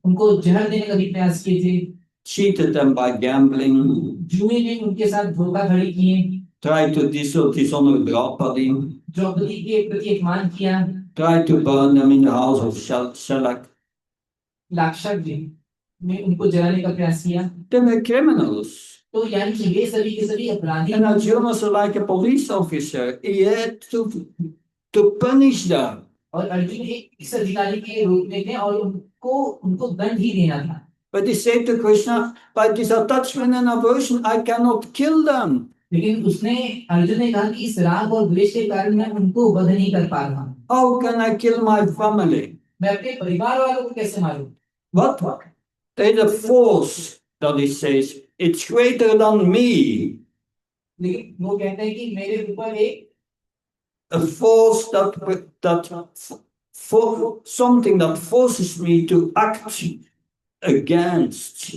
उनको जहर देने का भी प्रयास किए थे। Cheated them by gambling. जुए में उनके साथ धोखाधड़ी किए। Tried to dishonor Draupadi. Draupadi के प्रति अपमान किया। Tried to burn them in the house of Shalak. Lakshagriha में उनको जलाने का प्रयास किया। They were criminals. तो यानी कि वे सभी के सभी अपराधी And Arjuna was like a police officer. He had to punish them. और अर्जुन एक इस अधिकारी के रूप में थे और उनको दंड ही देना था। But he said to Krishna, by this attachment and aversion, I cannot kill them. लेकिन अर्जुन ने कहा कि इस राग और द्वेष के कारण मैं उनको वध नहीं कर पा रहा। How can I kill my family? मैं अपने परिवार वालों को कैसे मारूं? What? There is a force that he says, it's greater than me. लेकिन वो कहते हैं कि मेरे ऊपर एक A force for something that forces me to act against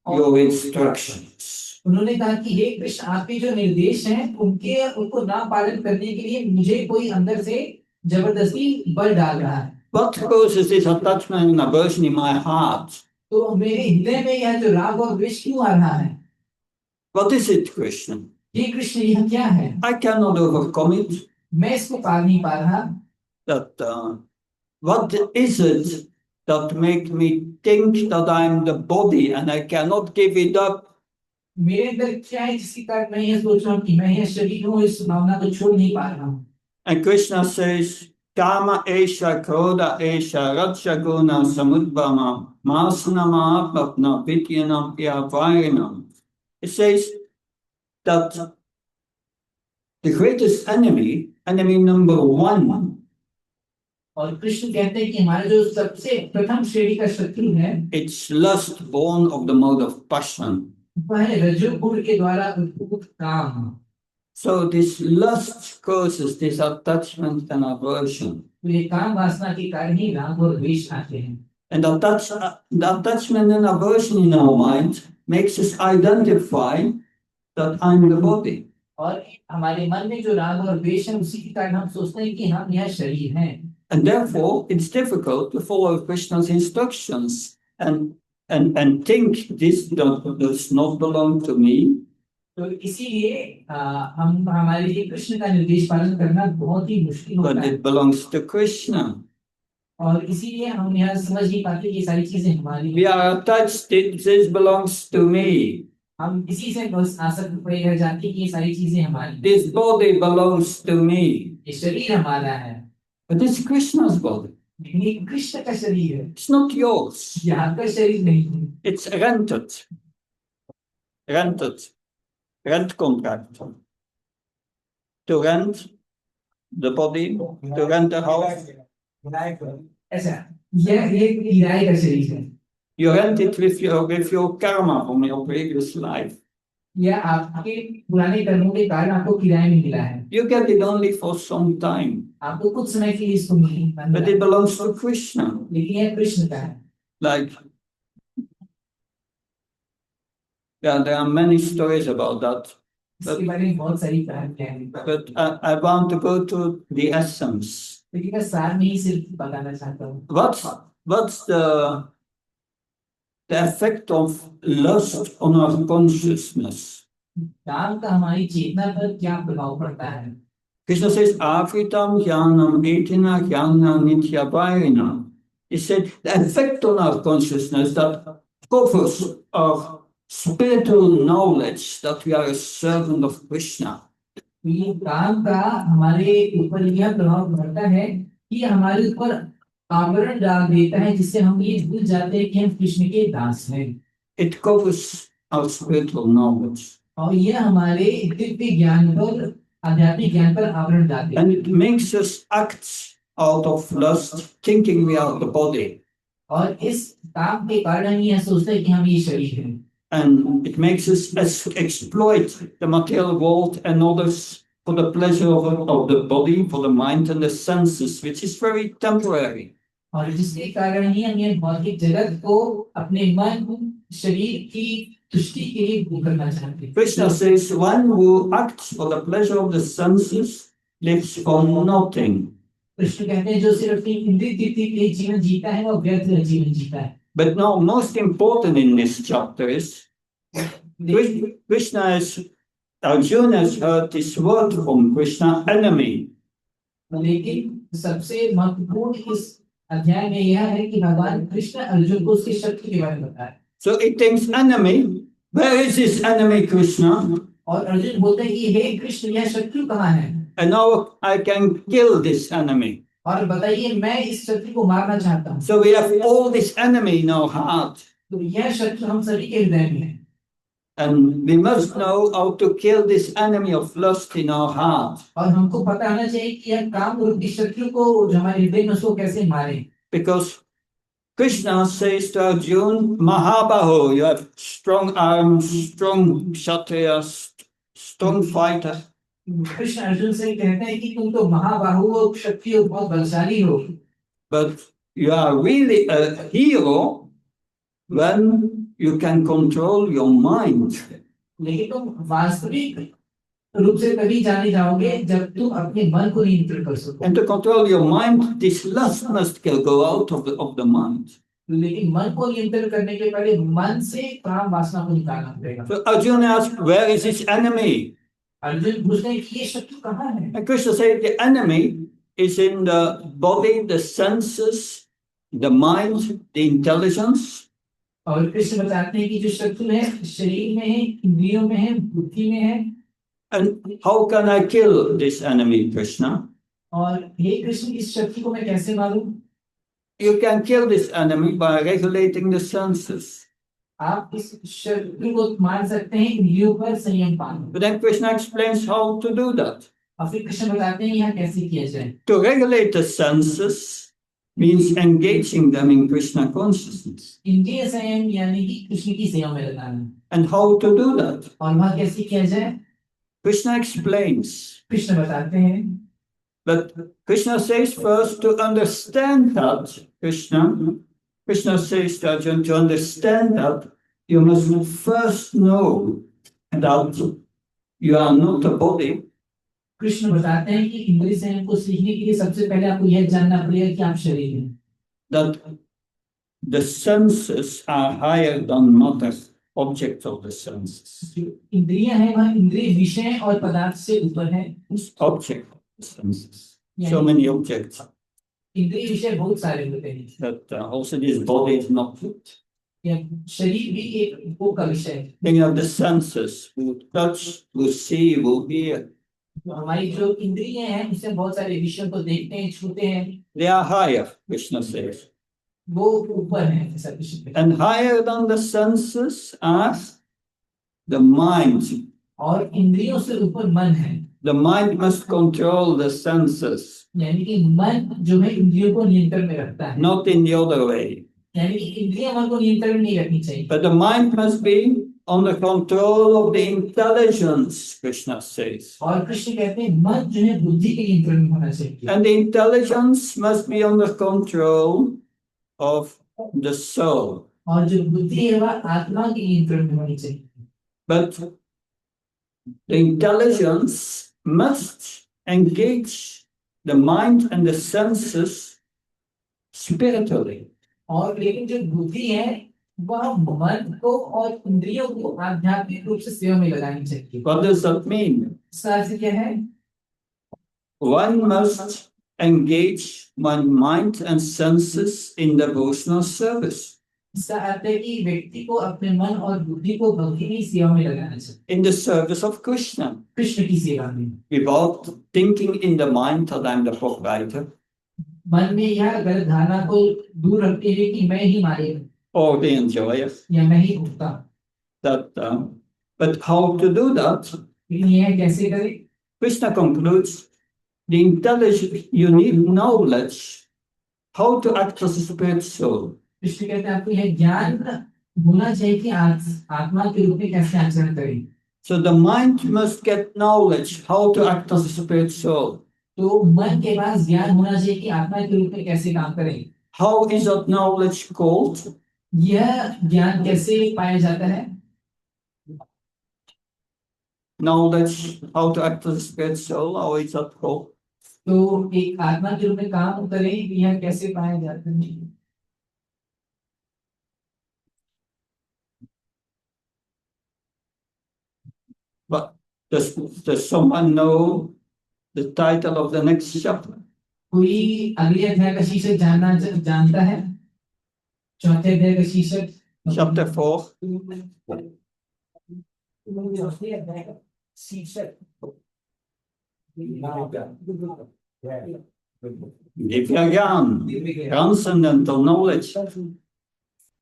your instructions. उन्होंने कहा कि हे कृष्ण, आपके जो निर्देश हैं उनको ना पालन करने के लिए मुझे कोई अंदर से जबरदस्ती बल डाल रहा है। What causes this attachment and aversion in my heart? तो मेरे हृदय में यह जो राग और द्वेष क्यों आ रहा है? What is it, Krishna? हे कृष्ण, यह क्या है? I cannot overcome it. मैं इसको पार नहीं पा रहा। What is it that make me think that I'm the body and I cannot give it up? मेरे अंदर क्या है जिसके कारण मैं ये सोच रहा हूँ कि मैं यह शरीर हूँ, इस भावना को छोड़ नहीं पा रहा हूँ। And Krishna says, Kama esha krodha esha rajaguna samudbhama masanama apapna vidyanam yavarinam. It says that the greatest enemy number one, और कृष्ण कहते हैं कि हमारा जो सबसे प्रथम श्रेणी का शत्रु है, it's lust born of the mode of passion. वह है रजोगुण के द्वारा उद्भूत काम। So this lust causes this attachment and aversion. तो ये काम वासना के कारण ही राग और द्वेष आते हैं। And the attachment and aversion in our mind makes us identify that I'm the body. और हमारे मन में जो राग और द्वेष है उसी के कारण हम सोचते हैं कि हम यह शरीर हैं। And therefore, it's difficult to follow Krishna's instructions and think this does not belong to me. तो इसीलिए हमारे लिए कृष्ण का निर्देश पालन करना बहुत ही मुश्किल होता है। But it belongs to Krishna. और इसीलिए हम यह समझ नहीं पाते कि ये सारी चीजें हमारी। We are attached. This belongs to me. हम इसी से बस आसक्त रह जाते कि ये सारी चीजें हमारी। This body belongs to me. ये शरीर हमारा है। But it's Krishna's body. लेकिन ये कृष्ण का शरीर है। It's not yours. ये आपका शरीर नहीं है। It's rented. Rent contract. To rent the body, to rent the house. ऐसा ये किराए का शरीर है। You rent it with your karma from your previous life. यह आपके पुराने कर्मों के कारण आपको किराए में मिला है। You get it only for some time. आपको कुछ समय के लिए इसको मिला। But it belongs to Krishna. लेकिन यह कृष्ण का है। Like, yeah, there are many stories about that. इसके बारे में बहुत सारी कहानियां हैं। But I want to go to the essence. लेकिन मैं सार में ही सिर्फ बताना चाहता हूँ। What's the effect of lust on our consciousness? काम का हमारी चेतना पर क्या प्रभाव पड़ता है? Krishna says, Afritam jnanam etina jnana nitya vairina. He said, the effect on our consciousness that covers our spiritual knowledge that we are a servant of Krishna. ये काम का हमारे ऊपर यह प्रभाव पड़ता है कि हमारे ऊपर आवरण डाल देता है जिससे हम ये भूल जाते हैं कि हम कृष्ण के दास हैं। It covers our spiritual knowledge. और यह हमारे दिव्य ज्ञान पर, आध्यात्मिक ज्ञान पर आवरण डालते हैं। And it makes us act out of lust, thinking we are the body. और इस काम के कारण हम यह सोचते हैं कि हम ये शरीर हैं। And it makes us exploit the material world and others for the pleasure of the body, for the mind and the senses, which is very temporary. और जिसके कारण ही हम ये भौतिक जगत को अपने मन, शरीर की तुष्टि के लिए भोग करना चाहते हैं। Krishna says, one who acts for the pleasure of the senses lives for nothing. Krishna कहते हैं जो सिर्फ अपनी इंद्रिय तृप्ति के लिए जीवन जीता है वो व्यर्थ जीवन जीता है। But now, most important in this chapter is Krishna is Arjuna has heard this word from Krishna, enemy. लेकिन सबसे महत्वपूर्ण इस अध्याय में यह है कि भगवान कृष्ण अर्जुन को उसके शत्रु के बारे में बताया। So he thinks, enemy, where is this enemy, Krishna? और अर्जुन बोलते हैं कि हे कृष्ण, यह शत्रु कहाँ है? And now I can kill this enemy. और बताइए, मैं इस शत्रु को मारना चाहता हूँ। So we have all this enemy in our heart. तो यह शत्रु हम सभी के हृदय में है। And we must know how to kill this enemy of lust in our heart. और हमको पता होना चाहिए कि यह काम रूपी शत्रु को जो हमारे हृदय में उसको कैसे मारे। Because Krishna says to Arjuna, Mahabaho, you have strong arms, strong kshatriya, strong fighter. Krishna Arjun से कहते हैं कि तुम तो महाबाहु हो, क्षत्रिय हो, बहुत बलशाली हो। But you are really a hero when you can control your mind. लेकिन तुम वास्तविक रूप से तभी जाने जाओगे जब तुम अपने मन को नियंत्रित कर सको। And to control your mind, this lust must go out of the mind. लेकिन मन को नियंत्रित करने के पहले मन से काम वासना को निकालना पड़ेगा। So Arjuna asked, where is his enemy? Arjun पूछते हैं कि ये शत्रु कहाँ है? And Krishna said, the enemy is in the body, the senses, the mind, the intelligence. और कृष्ण बताते हैं कि जो शत्रु है शरीर में है, इंद्रियों में है, बुद्धि में है। And how can I kill this enemy, Krishna? और हे कृष्ण, इस शत्रु को मैं कैसे मारूं? You can kill this enemy by regulating the senses. आप इस शत्रु को मार सकते हैं इंद्रियों पर संयम पाकर। But then Krishna explains how to do that. और फिर कृष्ण बताते हैं यह कैसे किया जाए। To regulate the senses means engaging them in Krishna consciousness. इंद्रिय संयम यानी कि कृष्ण की सेवा में लगाना। And how to do that? और वह कैसे किया जाए? Krishna explains. कृष्ण बताते हैं। But Krishna says first to understand that, Krishna says to Arjuna, to understand that, you must first know that you are not a body. Krishna बताते हैं कि इंद्रिय संयम को सीखने के लिए सबसे पहले आपको यह जानना पड़ेगा कि आप शरीर हैं। That the senses are higher than matter, objects of the senses. इंद्रियां हैं वह इंद्रिय विषय और पदार्थ से ऊपर है। Object of the senses. So many objects. इंद्रिय विषय बहुत सारे होते हैं। That also this body is not it. शरीर भी एक भोग का विषय है। Then you have the senses, who touch, who see, who hear. हमारी जो इंद्रियां हैं उससे बहुत सारे विषयों को देखते हैं, छूते हैं। They are higher, Krishna says. वो ऊपर है ऐसा Krishna. And higher than the senses are the mind. और इंद्रियों से ऊपर मन है। The mind must control the senses. यानी कि मन जो है इंद्रियों को नियंत्रण में रखता है। Not in the other way. यानी कि इंद्रियां मन को नियंत्रण में नहीं रखनी चाहिए। But the mind must be under control of the intelligence, Krishna says. और कृष्ण कहते हैं मन जो है बुद्धि के नियंत्रण में होना चाहिए। And the intelligence must be under control of the soul. और जो बुद्धि है वह आत्मा के नियंत्रण में होनी चाहिए। But the intelligence must engage the mind and the senses spiritually. और लेकिन जो बुद्धि है वह मन को और इंद्रियों को आध्यात्मिक रूप से सेवा में लगानी चाहिए। What does that mean? इसका अर्थ क्या है? One must engage one's mind and senses in devotional service. इसका अर्थ है कि व्यक्ति को अपने मन और बुद्धि को भक्ति की सेवा में लगाना चाहिए। In the service of Krishna. Krishna की सेवा में। Without thinking in the mind that I'm the proprietor. मन में यह गलत धारणा को दूर रखते हुए कि मैं ही मालिक हूँ। Or the enjoyer. या मैं ही भोगता हूँ। That, but how to do that? यह कैसे करें? Krishna concludes, the intelligence, you need knowledge how to act as a spirit soul. Krishna कहते हैं आपको यह ज्ञान होना चाहिए कि आत्मा के रूप में कैसे आचरण करें। So the mind must get knowledge how to act as a spirit soul. तो मन के पास ज्ञान होना चाहिए कि आत्मा के रूप में कैसे काम करें। How is that knowledge called? यह ज्ञान कैसे पाया जाता है? Knowledge how to act as a spirit soul, how is that called? तो एक आत्मा के रूप में काम करें यह कैसे पाया जाता है? But does someone know the title of the next chapter? कोई अगले अध्याय का शीर्षक जानता है? चौथे अध्याय का शीर्षक? Chapter 4. चौथे अध्याय का शीर्षक Divya Gyan, transcendental knowledge.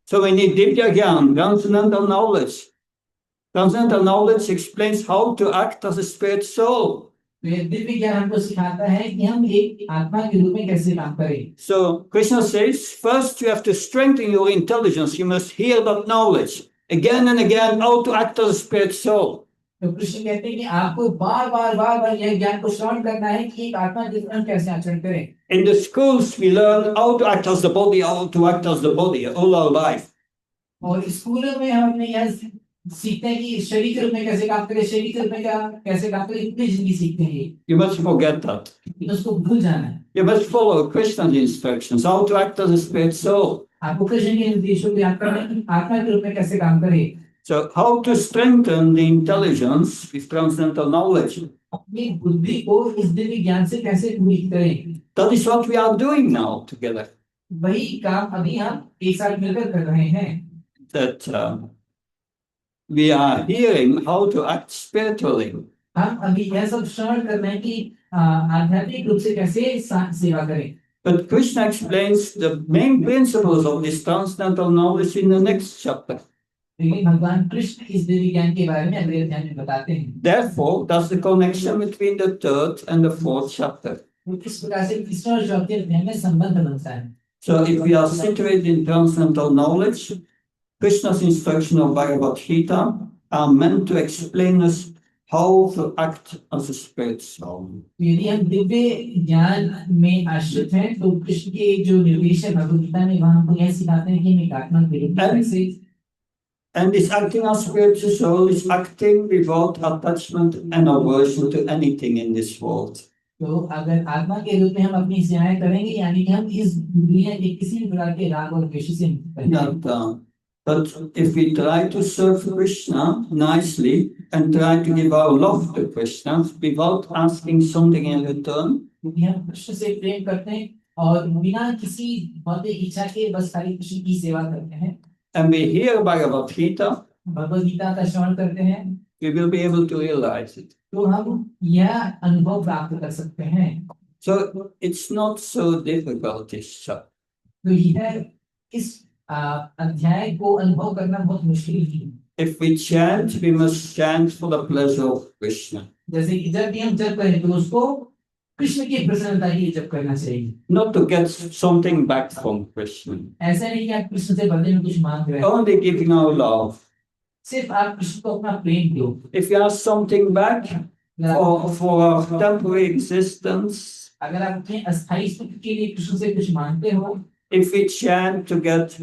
So we need Divya Gyan, transcendental knowledge. Transcendental knowledge explains how to act as a spirit soul. Divya ज्ञान हमको सिखाता है कि हम एक आत्मा के रूप में कैसे काम करें। So Krishna says, first you have to strengthen your intelligence. You must hear that knowledge again and again, how to act as a spirit soul. तो कृष्ण कहते हैं कि आपको बार बार यह ज्ञान को श्रवण करना है कि एक आत्मा के रूप में कैसे आचरण करें। In the schools, we learn how to act as the body, how to act as the body all our life. और स्कूलों में हम अपने यह सीखते हैं कि शरीर के रूप में कैसे काम करें, शरीर के रूप में कैसे काम करें, इतनी जिंदगी सीखते हैं। You must forget that. उसको भूल जाना है। You must follow Krishna's instructions, how to act as a spirit soul. आपको कृष्ण के निर्देशों को याद करना है कि आत्मा के रूप में कैसे काम करें। So how to strengthen the intelligence with transcendental knowledge? अपनी बुद्धि को इस दिव्य ज्ञान से कैसे पूरी करें? That is what we are doing now together. वही काम अभी हम एक साथ मिलकर कर रहे हैं। That we are hearing how to act spiritually. हम अभी यह सब श्रवण कर रहे हैं कि आध्यात्मिक रूप से कैसे सेवा करें। But Krishna explains the main principles of this transcendental knowledge in the next chapter. लेकिन भगवान कृष्ण इस दिव्य ज्ञान के बारे में अगले अध्याय में बताते हैं। Therefore, that's the connection between the third and the fourth chapter. इस प्रकार से तीसरा और चौथे अध्याय में संबंध बनता है। So if we are situated in transcendental knowledge, Krishna's instruction of Bhagavad Gita are meant to explain us how to act as a spirit soul. यदि हम दिव्य ज्ञान में आश्रित हैं तो कृष्ण के जो निर्देश है भगवद गीता में वहां हमको यह सिखाते हैं कि हम एक आत्मा के रूप में कैसे। And this acting as spiritual soul is acting without attachment and aversion to anything in this world. तो अगर आत्मा के रूप में हम अपनी सेवाएं करेंगे यानी कि हम इस दुनिया के किसी भी प्रकार के राग और द्वेष से मुक्त हैं। But if we try to serve Krishna nicely and try to give our love to Krishna without asking something in return, यदि हम कृष्ण से प्रेम करते हैं और बिना किसी भौतिक इच्छा के बस खाली कृष्ण की सेवा करते हैं, and we hear Bhagavad Gita, Bhagavad Gita का श्रवण करते हैं, we will be able to realize it. तो हम यह अनुभव प्राप्त कर सकते हैं। So it's not so difficult, this chapter. तो यह इस अध्याय को अनुभव करना बहुत मुश्किल है। If we chant, we must chant for the pleasure of Krishna. जैसे कि जब भी हम जप करें तो उसको कृष्ण की प्रसन्नता के लिए जप करना चाहिए। Not to get something back from Krishna. ऐसा नहीं कि आप कृष्ण से बदले में कुछ मांग रहे हैं। Only giving our love. सिर्फ आप कृष्ण को अपना प्रेम दो। If you ask something back for our temporary existence, अगर आप अपने अस्थायी सुख के लिए कृष्ण से कुछ मांगते हो, if we chant to get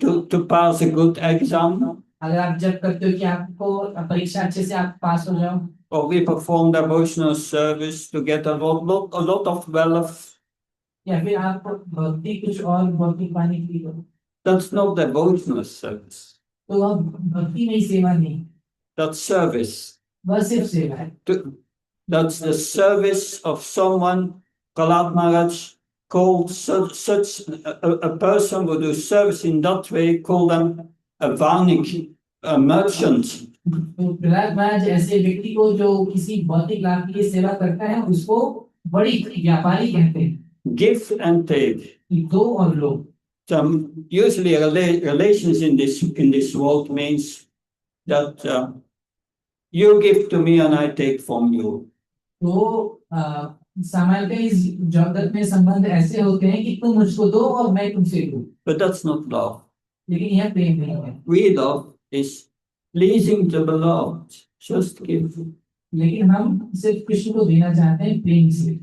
to pass a good exam, अगर आप जप करते हो कि आपको परीक्षा अच्छे से आप पास हो जाओ, or we perform devotional service to get a lot of wealth, या फिर आप भक्ति कुछ और भक्ति पाने के लिए, that's not devotional service. तो अब भक्ति नहीं, सेवा नहीं, That's service. वह सिर्फ सेवा है। That's the service of someone. Prahlad Maharaj called such a person who do service in that way, call them a vanik, a merchant. तो प्रहलाद महाराज ऐसे व्यक्ति को जो किसी भौतिक लाभ के लिए सेवा करता है उसको बड़ी व्यापारी कहते हैं। Give and take. दो और लो। Usually relations in this world means that you give to me and I take from you. तो सामान्यतः इस जगत में संबंध ऐसे होते हैं कि तुम मुझको दो और मैं तुमसे दूं। But that's not love. लेकिन यह प्रेम नहीं है। We love is pleasing to the Lord. Just give. लेकिन हम सिर्फ कृष्ण को देना चाहते हैं प्रेम से।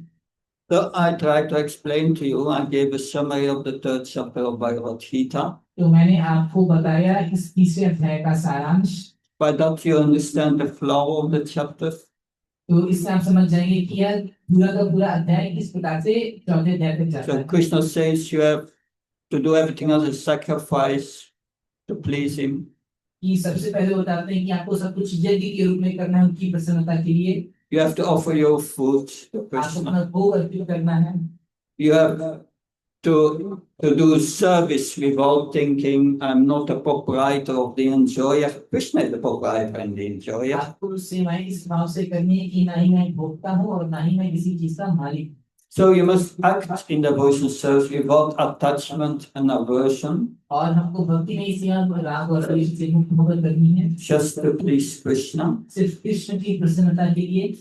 So I tried to explain to you. I gave a summary of the third chapter of Bhagavad Gita. तो मैंने आपको बताया इस तीसरे अध्याय का सारांश। By that you understand the flow of the chapter. तो इससे आप समझ जाएंगे कि यह पूरा का पूरा अध्याय किस प्रकार से चौथे अध्याय तक जाता है। So Krishna says you have to do everything as a sacrifice to please him. कि सबसे पहले बताते हैं कि आपको सब कुछ यज्ञ के रूप में करना है उनकी प्रसन्नता के लिए। You have to offer your food to आपको अपना Krishna. भोग अर्पित करना है। You have to do service without thinking, I'm not a proprietor of the enjoyer. Krishna is the proprietor and the enjoyer. आपको सेवाएं इस भाव से करनी है कि ना ही मैं भोगता हूँ और ना ही मैं किसी चीज का मालिक हूँ। So you must act in devotional service without attachment and aversion, और हमको भक्ति में सेवा राग और द्वेष से मुक्त होकर करनी है, just to please Krishna. सिर्फ कृष्ण की प्रसन्नता के लिए।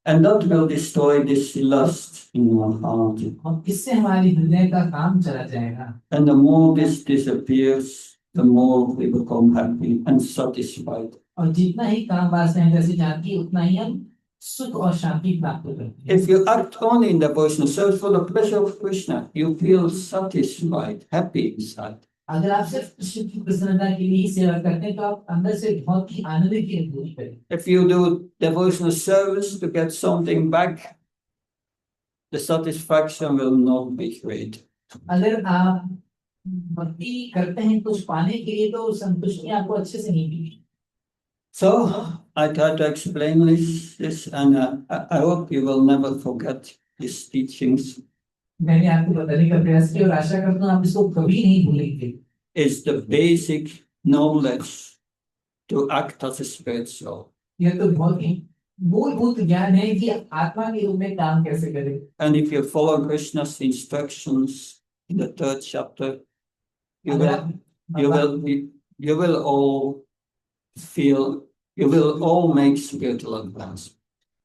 And that will destroy this lust in your heart. और इससे हमारे हृदय का काम चला जाएगा। And the more this disappears, the more we become happy and satisfied. और जितना ही काम वासना अंदर से जाती है उतना ही हम सुख और शांति प्राप्त करते हैं। If you act only in devotional service for the pleasure of Krishna, you feel satisfied, happy inside. अगर आप सिर्फ कृष्ण की प्रसन्नता के लिए ही सेवा करते हैं तो आप अंदर से बहुत ही आनंद की अनुभूति करेंगे। If you do devotional service to get something back, the satisfaction will not be great. अगर आप भक्ति करते हैं कुछ पाने के लिए तो संतुष्टि आपको अच्छे से नहीं मिलेगी। So I try to explain this and I hope you will never forget his teachings. मैंने आपको बताने का प्रयास किया और आशा करता हूँ आप इसको कभी नहीं भूलेंगे। It's the basic knowledge to act as a spirit soul. यह तो बहुत ही मूलभूत ज्ञान है कि आत्मा के रूप में काम कैसे करें। And if you follow Krishna's instructions in the 3rd chapter, you will all make spiritual advance.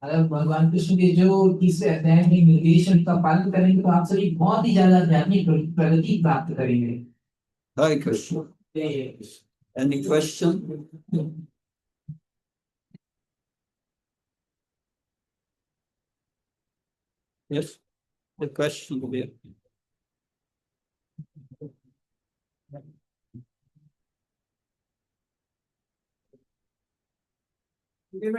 अगर भगवान कृष्ण के जो तीसरे अध्याय में निर्देशन का पालन करेंगे तो आप सभी बहुत ही ज्यादा आध्यात्मिक प्रगति प्राप्त करेंगे। Hare Krishna. Any question? Yes, the question will be. जैसे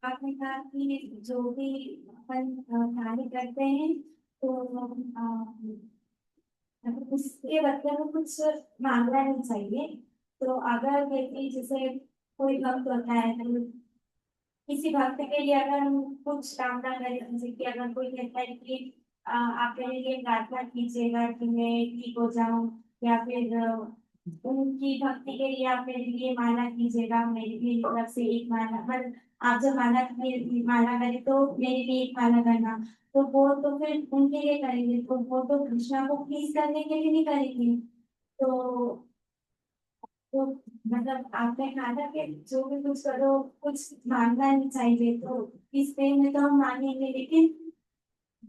आपने कहा कि जो भी अपन कार्य करते हैं तो उसके बदले में कुछ मांगना नहीं चाहिए। तो अगर व्यक्ति जैसे कोई भक्त होता है तो किसी भक्त के लिए अगर हम कुछ कामना करें, जैसे कि अगर कोई कहता है कि आप मेरे लिए प्रार्थना कीजिएगा कि मैं ठीक हो जाऊं, या फिर उनकी भक्ति के लिए आप मेरे लिए माला कीजिएगा, मेरे लिए तरफ से एक माला, मतलब आप जब माला करें तो मेरे लिए एक माला करना, तो वो तो फिर उनके लिए करेंगे, तो वो तो कृष्णा को प्लीज करने के लिए नहीं करेंगे। तो मतलब आपने कहा था कि जो भी कुछ करो कुछ मांगना नहीं चाहिए, तो इस प्रेम में तो हम मांगेंगे, लेकिन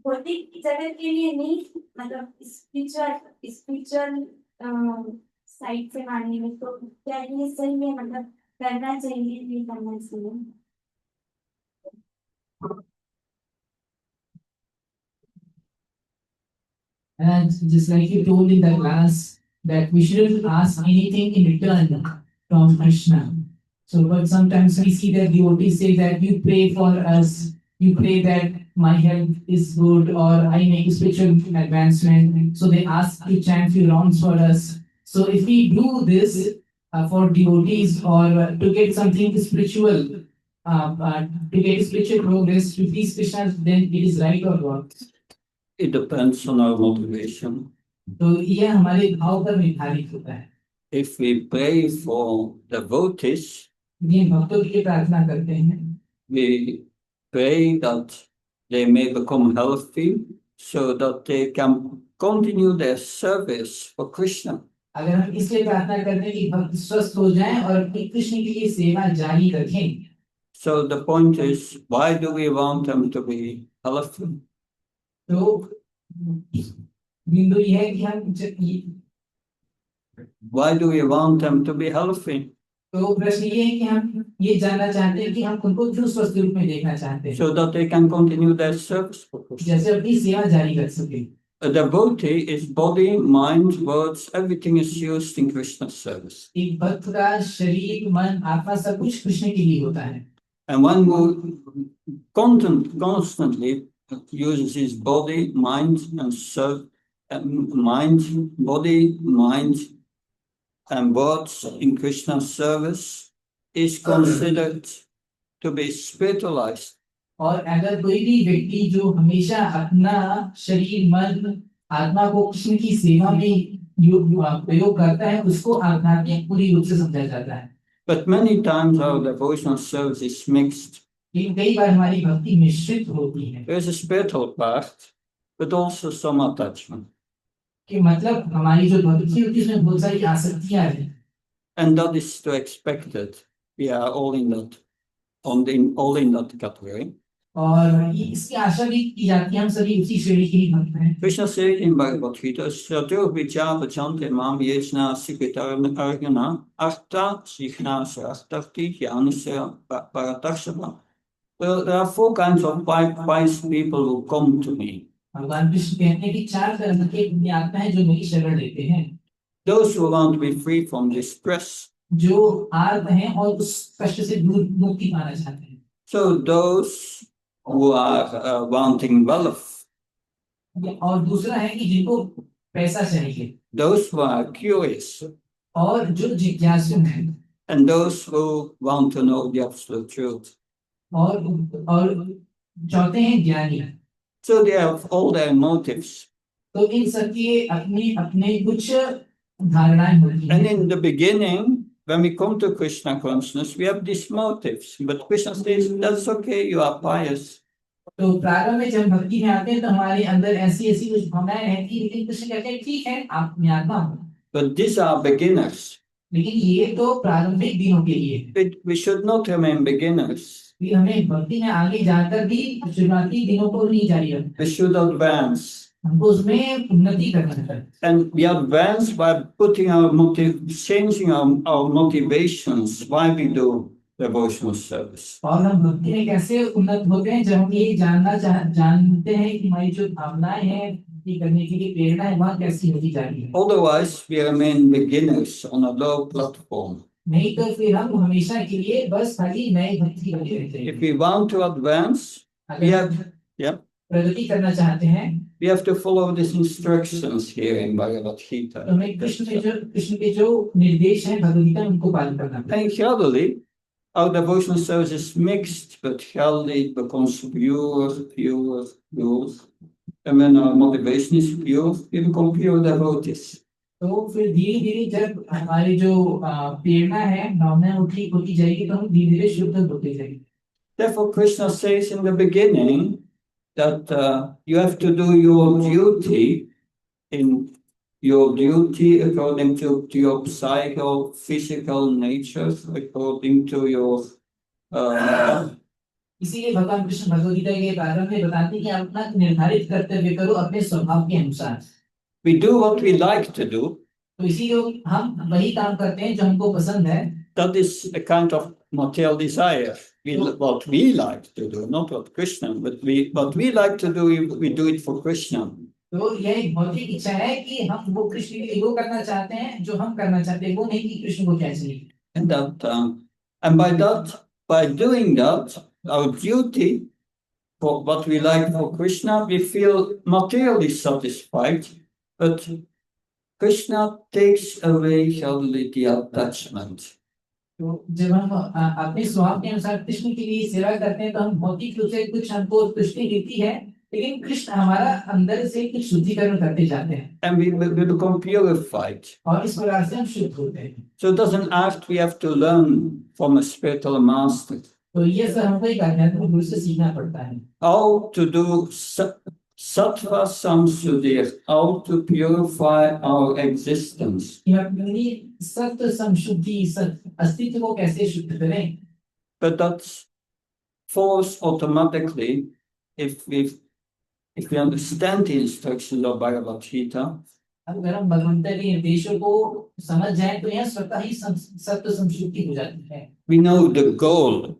भौतिक जगत के लिए नहीं, मतलब स्पिरिचुअल साइड से मांगेंगे। तो क्या ये सही है, मतलब करना चाहिए नहीं करना चाहिए? And just like you told in the class that we shouldn't ask anything in return from Krishna. So, but sometimes we see that devotees say that you pray for us, you pray that my health is good or I make spiritual advancement. So they ask to chant few rounds for us. So if we do this for devotees or to get something spiritual, to get spiritual progress to please Krishna, then it is right or wrong? It depends on our motivation. तो ये हमारे भाव पर निर्धारित होता है। If we pray for devotees, ये भक्तों के लिए प्रार्थना करते हैं, we pray that they may become healthy so that they can continue their service for Krishna. अगर हम इसलिए प्रार्थना करते हैं कि भक्त स्वस्थ हो जाएं और कृष्ण के लिए सेवा जारी रखें। So the point is, why do we want them to be healthy? तो बिंदु यह है कि हम Why do we want them to be healthy? तो प्रश्न ये है कि हम ये जानना चाहते हैं कि हम उनको क्यों स्वस्थ रूप में देखना चाहते हैं, So that they can continue their service for Krishna. जैसे अपनी सेवा जारी रख सके। A devotee is body, mind, words, everything is used in Krishna's service. एक भक्त का शरीर, मन, आत्मा सब कुछ कृष्ण के लिए होता है। And one who constantly uses his body, mind, and body, mind, and words in Krishna's service is considered to be spiritualized. और अगर कोई भी व्यक्ति जो हमेशा अपना शरीर मन आत्मा को कृष्ण की सेवा में प्रयोग करता है उसको आध्यात्मिक पूरी रूप से समझा जाता है। But many times our devotional service is mixed. लेकिन कई बार हमारी भक्ति मिश्रित होती है। There is a spiritual part, but also some attachment. कि मतलब हमारी जो भक्ति होती है उसमें बहुत सारी आसक्तियां हैं। And that is to expected. We are all in that, all in that category. और इसकी आशा भी की जाती है हम सभी उसी श्रेणी के ही भक्त हैं। Krishna said in Bhagavad Gita, Satur Vichar Vachante Mam Yechna Sikritaragana Arta Sikhna Sartarti Jnanasya Paratakshava. Well, there are four kinds of wise people who come to me. भगवान कृष्ण कहते हैं कि चार तरह के आत्मा है जो मेरी शरण लेते हैं। Those who want to be free from distress. जो आर्त हैं और उस कष्ट से मुक्ति पाना चाहते हैं। So those who are wanting wealth. और दूसरा है कि जिनको पैसा चाहिए। Those who are curious. और जो जिज्ञासु हैं। And those who want to know the absolute truth. और चाहते हैं ज्ञानी। So they have all their motives. तो इन सबके अपने अपने कुछ धारणाएं होती हैं। And in the beginning, when we come to Krishna consciousness, we have these motives. But Krishna says, that's okay, you are pious. तो प्रारंभ में जब भक्ति में आते हैं तो हमारे अंदर ऐसी ऐसी कुछ भावनाएं रहती हैं, लेकिन कृष्ण कहते हैं ठीक है आप महात्मा हो। But these are beginners. लेकिन ये तो प्रारंभिक दिनों के लिए। We should not remain beginners. हमें भक्ति में आगे जाकर भी शुरुआती दिनों को नहीं जारी रखना। We should advance. हमको उसमें उन्नति करना है। And we advance by putting changing our motivations why we do devotional service. और हम भक्ति में कैसे उन्नत होते हैं जब हम ये जानते हैं कि हमारी जो भावनाएं हैं भक्ति करने के लिए प्रेरणा है वहाँ कैसी होती जा रही है। Otherwise, we remain beginners on a low platform. नहीं तो फिर हम हमेशा के लिए बस खाली नए भक्ति करते रहते हैं। If we want to advance, we have प्रगति करना चाहते हैं, we have to follow these instructions here in Bhagavad Gita. तो हमें कृष्ण के जो निर्देश हैं भगवद गीता में उनको पालन करना है। And gradually, our devotional service is mixed, but healthy, becomes pure. And when our motivation is pure, we become pure devotees. तो फिर धीरे धीरे जब हमारी जो प्रेरणा है भावना होती जाएगी तो हम धीरे धीरे शुद्ध होते जाएंगे। Therefore, Krishna says in the beginning that you have to do your duty according to your psycho-physical nature, according to your. इसीलिए भगवान कृष्ण भगवद गीता के प्रारंभ में बताते हैं कि आप अपना निर्धारित कर्तव्य करो अपने स्वभाव के अनुसार। We do what we like to do. तो इसीलिए हम वही काम करते हैं जो हमको पसंद है। That is a kind of material desire. What we like to do, not what Krishna, but what we like to do, we do it for Krishna. तो यह एक भौतिक इच्छा है कि हम वो कृष्ण के लिए वो करना चाहते हैं जो हम करना चाहते हैं, वो नहीं कि कृष्ण को क्या चाहिए। And by doing that, our duty for what we like for Krishna, we feel materially satisfied. But Krishna takes away the attachment. तो जब हम अपने स्वभाव के अनुसार कृष्ण के लिए सेवा करते हैं तो हम भौतिक रूप से कुछ हमको तुष्टि मिलती है, लेकिन कृष्ण हमारा अंदर से कुछ शुद्धिकरण करते जाते हैं। And we become purified. और इस प्रकार से हम शुद्ध होते हैं। So it doesn't act we have to learn from a spiritual master. तो ये सब हमको एक आध्यात्मिक गुरु से सीखना पड़ता है। How to do sattva samshuddhi, how to purify our existence. अपनी सत्व संशुद्धि अस्तित्व को कैसे शुद्ध करें। But that follows automatically if we understand the instructions of Bhagavad Gita. अगर हम भगवंत के निर्देशों को समझ जाएं तो यह स्वतः ही सत्व संशुद्धि हो जाती है। We know the goal.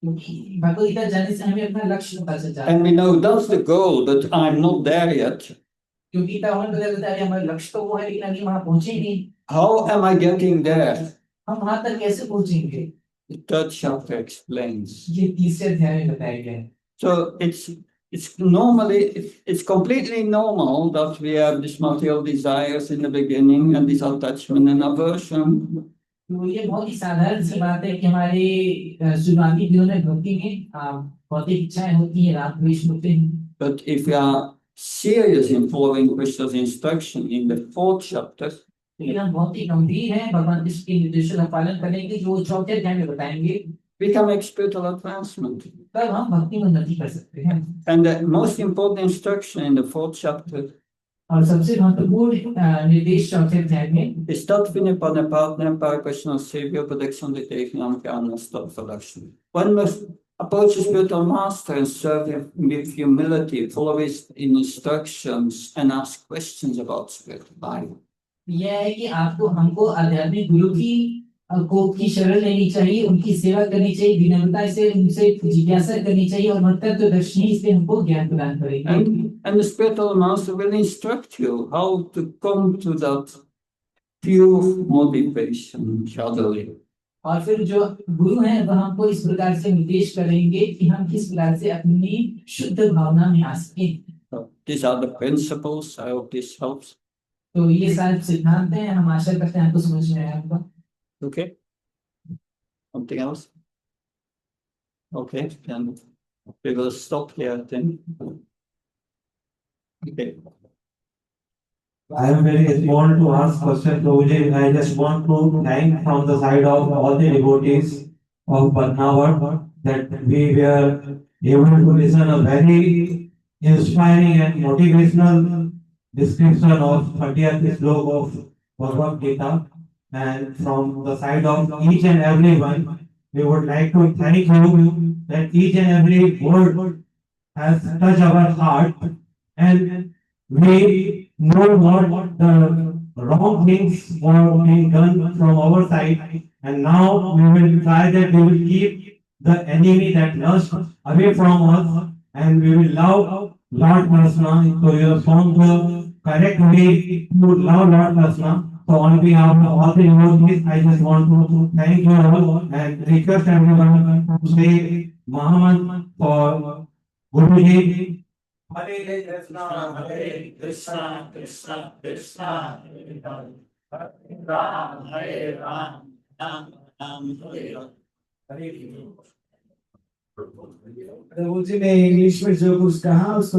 Bhagavad Gita जानने से हमें अपना लक्ष्य पता चल जाता है। And we know that's the goal, but I'm not there yet. क्योंकि गीता हमें पता चलता है हमारा लक्ष्य तो वो है लेकिन अभी वहाँ पहुँचे नहीं। How am I getting there? हम वहाँ तक कैसे पहुँचेंगे? The third chapter explains. ये तीसरे अध्याय में बताया गया है। So it's it's completely normal that we have these material desires in the beginning and this attachment and aversion. तो ये बहुत ही साधारण सी बात है कि हमारे शुरुआती दिनों में भक्ति में भौतिक इच्छाएं होती हैं, राग द्वेष होते हैं। But if we are serious in following Krishna's instruction in the 4th chapter, लेकिन हम बहुत ही गंभीर हैं भगवान कृष्ण के निर्देशों का पालन करेंगे जो वो चौथे अध्याय में बताएंगे, we can make spiritual advancement. तब हम भक्ति में उन्नति कर सकते हैं। And the most important instruction in the 4th chapter और सबसे महत्वपूर्ण निर्देश चौथे अध्याय में is that Vinipana partner par Krishna Savior protection the Techniam Karna stop selection. One must approach a spiritual master and serve him with humility, follow his instructions, and ask questions about spiritual life. यह है कि आपको हमको आध्यात्मिक गुरु की शरण लेनी चाहिए, उनकी सेवा करनी चाहिए, विनम्रता से उनसे जिज्ञासा करनी चाहिए और तत्वदर्शी से हमको ज्ञान प्रदान करेंगे। And the spiritual master will instruct you how to come to that pure motivation gradually. और फिर जो गुरु हैं वह हमको इस प्रकार से निर्देश करेंगे कि हम किस प्रकार से अपनी शुद्ध भावना में आ सकें। These are the principles. I hope this helps. तो ये सारे सिद्धांत हैं, हम आशा करते हैं आपको समझ में आया होगा। Okay. Something else? Okay, then we will stop here then. Okay. I am very small to ask question, Prabhuji. I just want to thank from the side of all the devotees of Badnarwar that we were able to listen a very inspiring and motivational description of 30th slok of Bhagavad Gita. And from the side of each and every one, we would like to thank you that each and every word has touched our heart, and we know what the wrong things were being done from our side, and now we will try that we will keep the enemy, that lust, away from us, and we will love Lord Krishna. So you have found the correct way to love Lord Krishna. So on behalf of all the devotees, I just want to thank you all and request everyone to say Mahaman for Guruji. Hare Krishna, Krishna, Krishna, Hare Ram, Hare Ram, Ram Ram, Hare Hare। प्रभु जी ने English में जो कुछ कहा उसको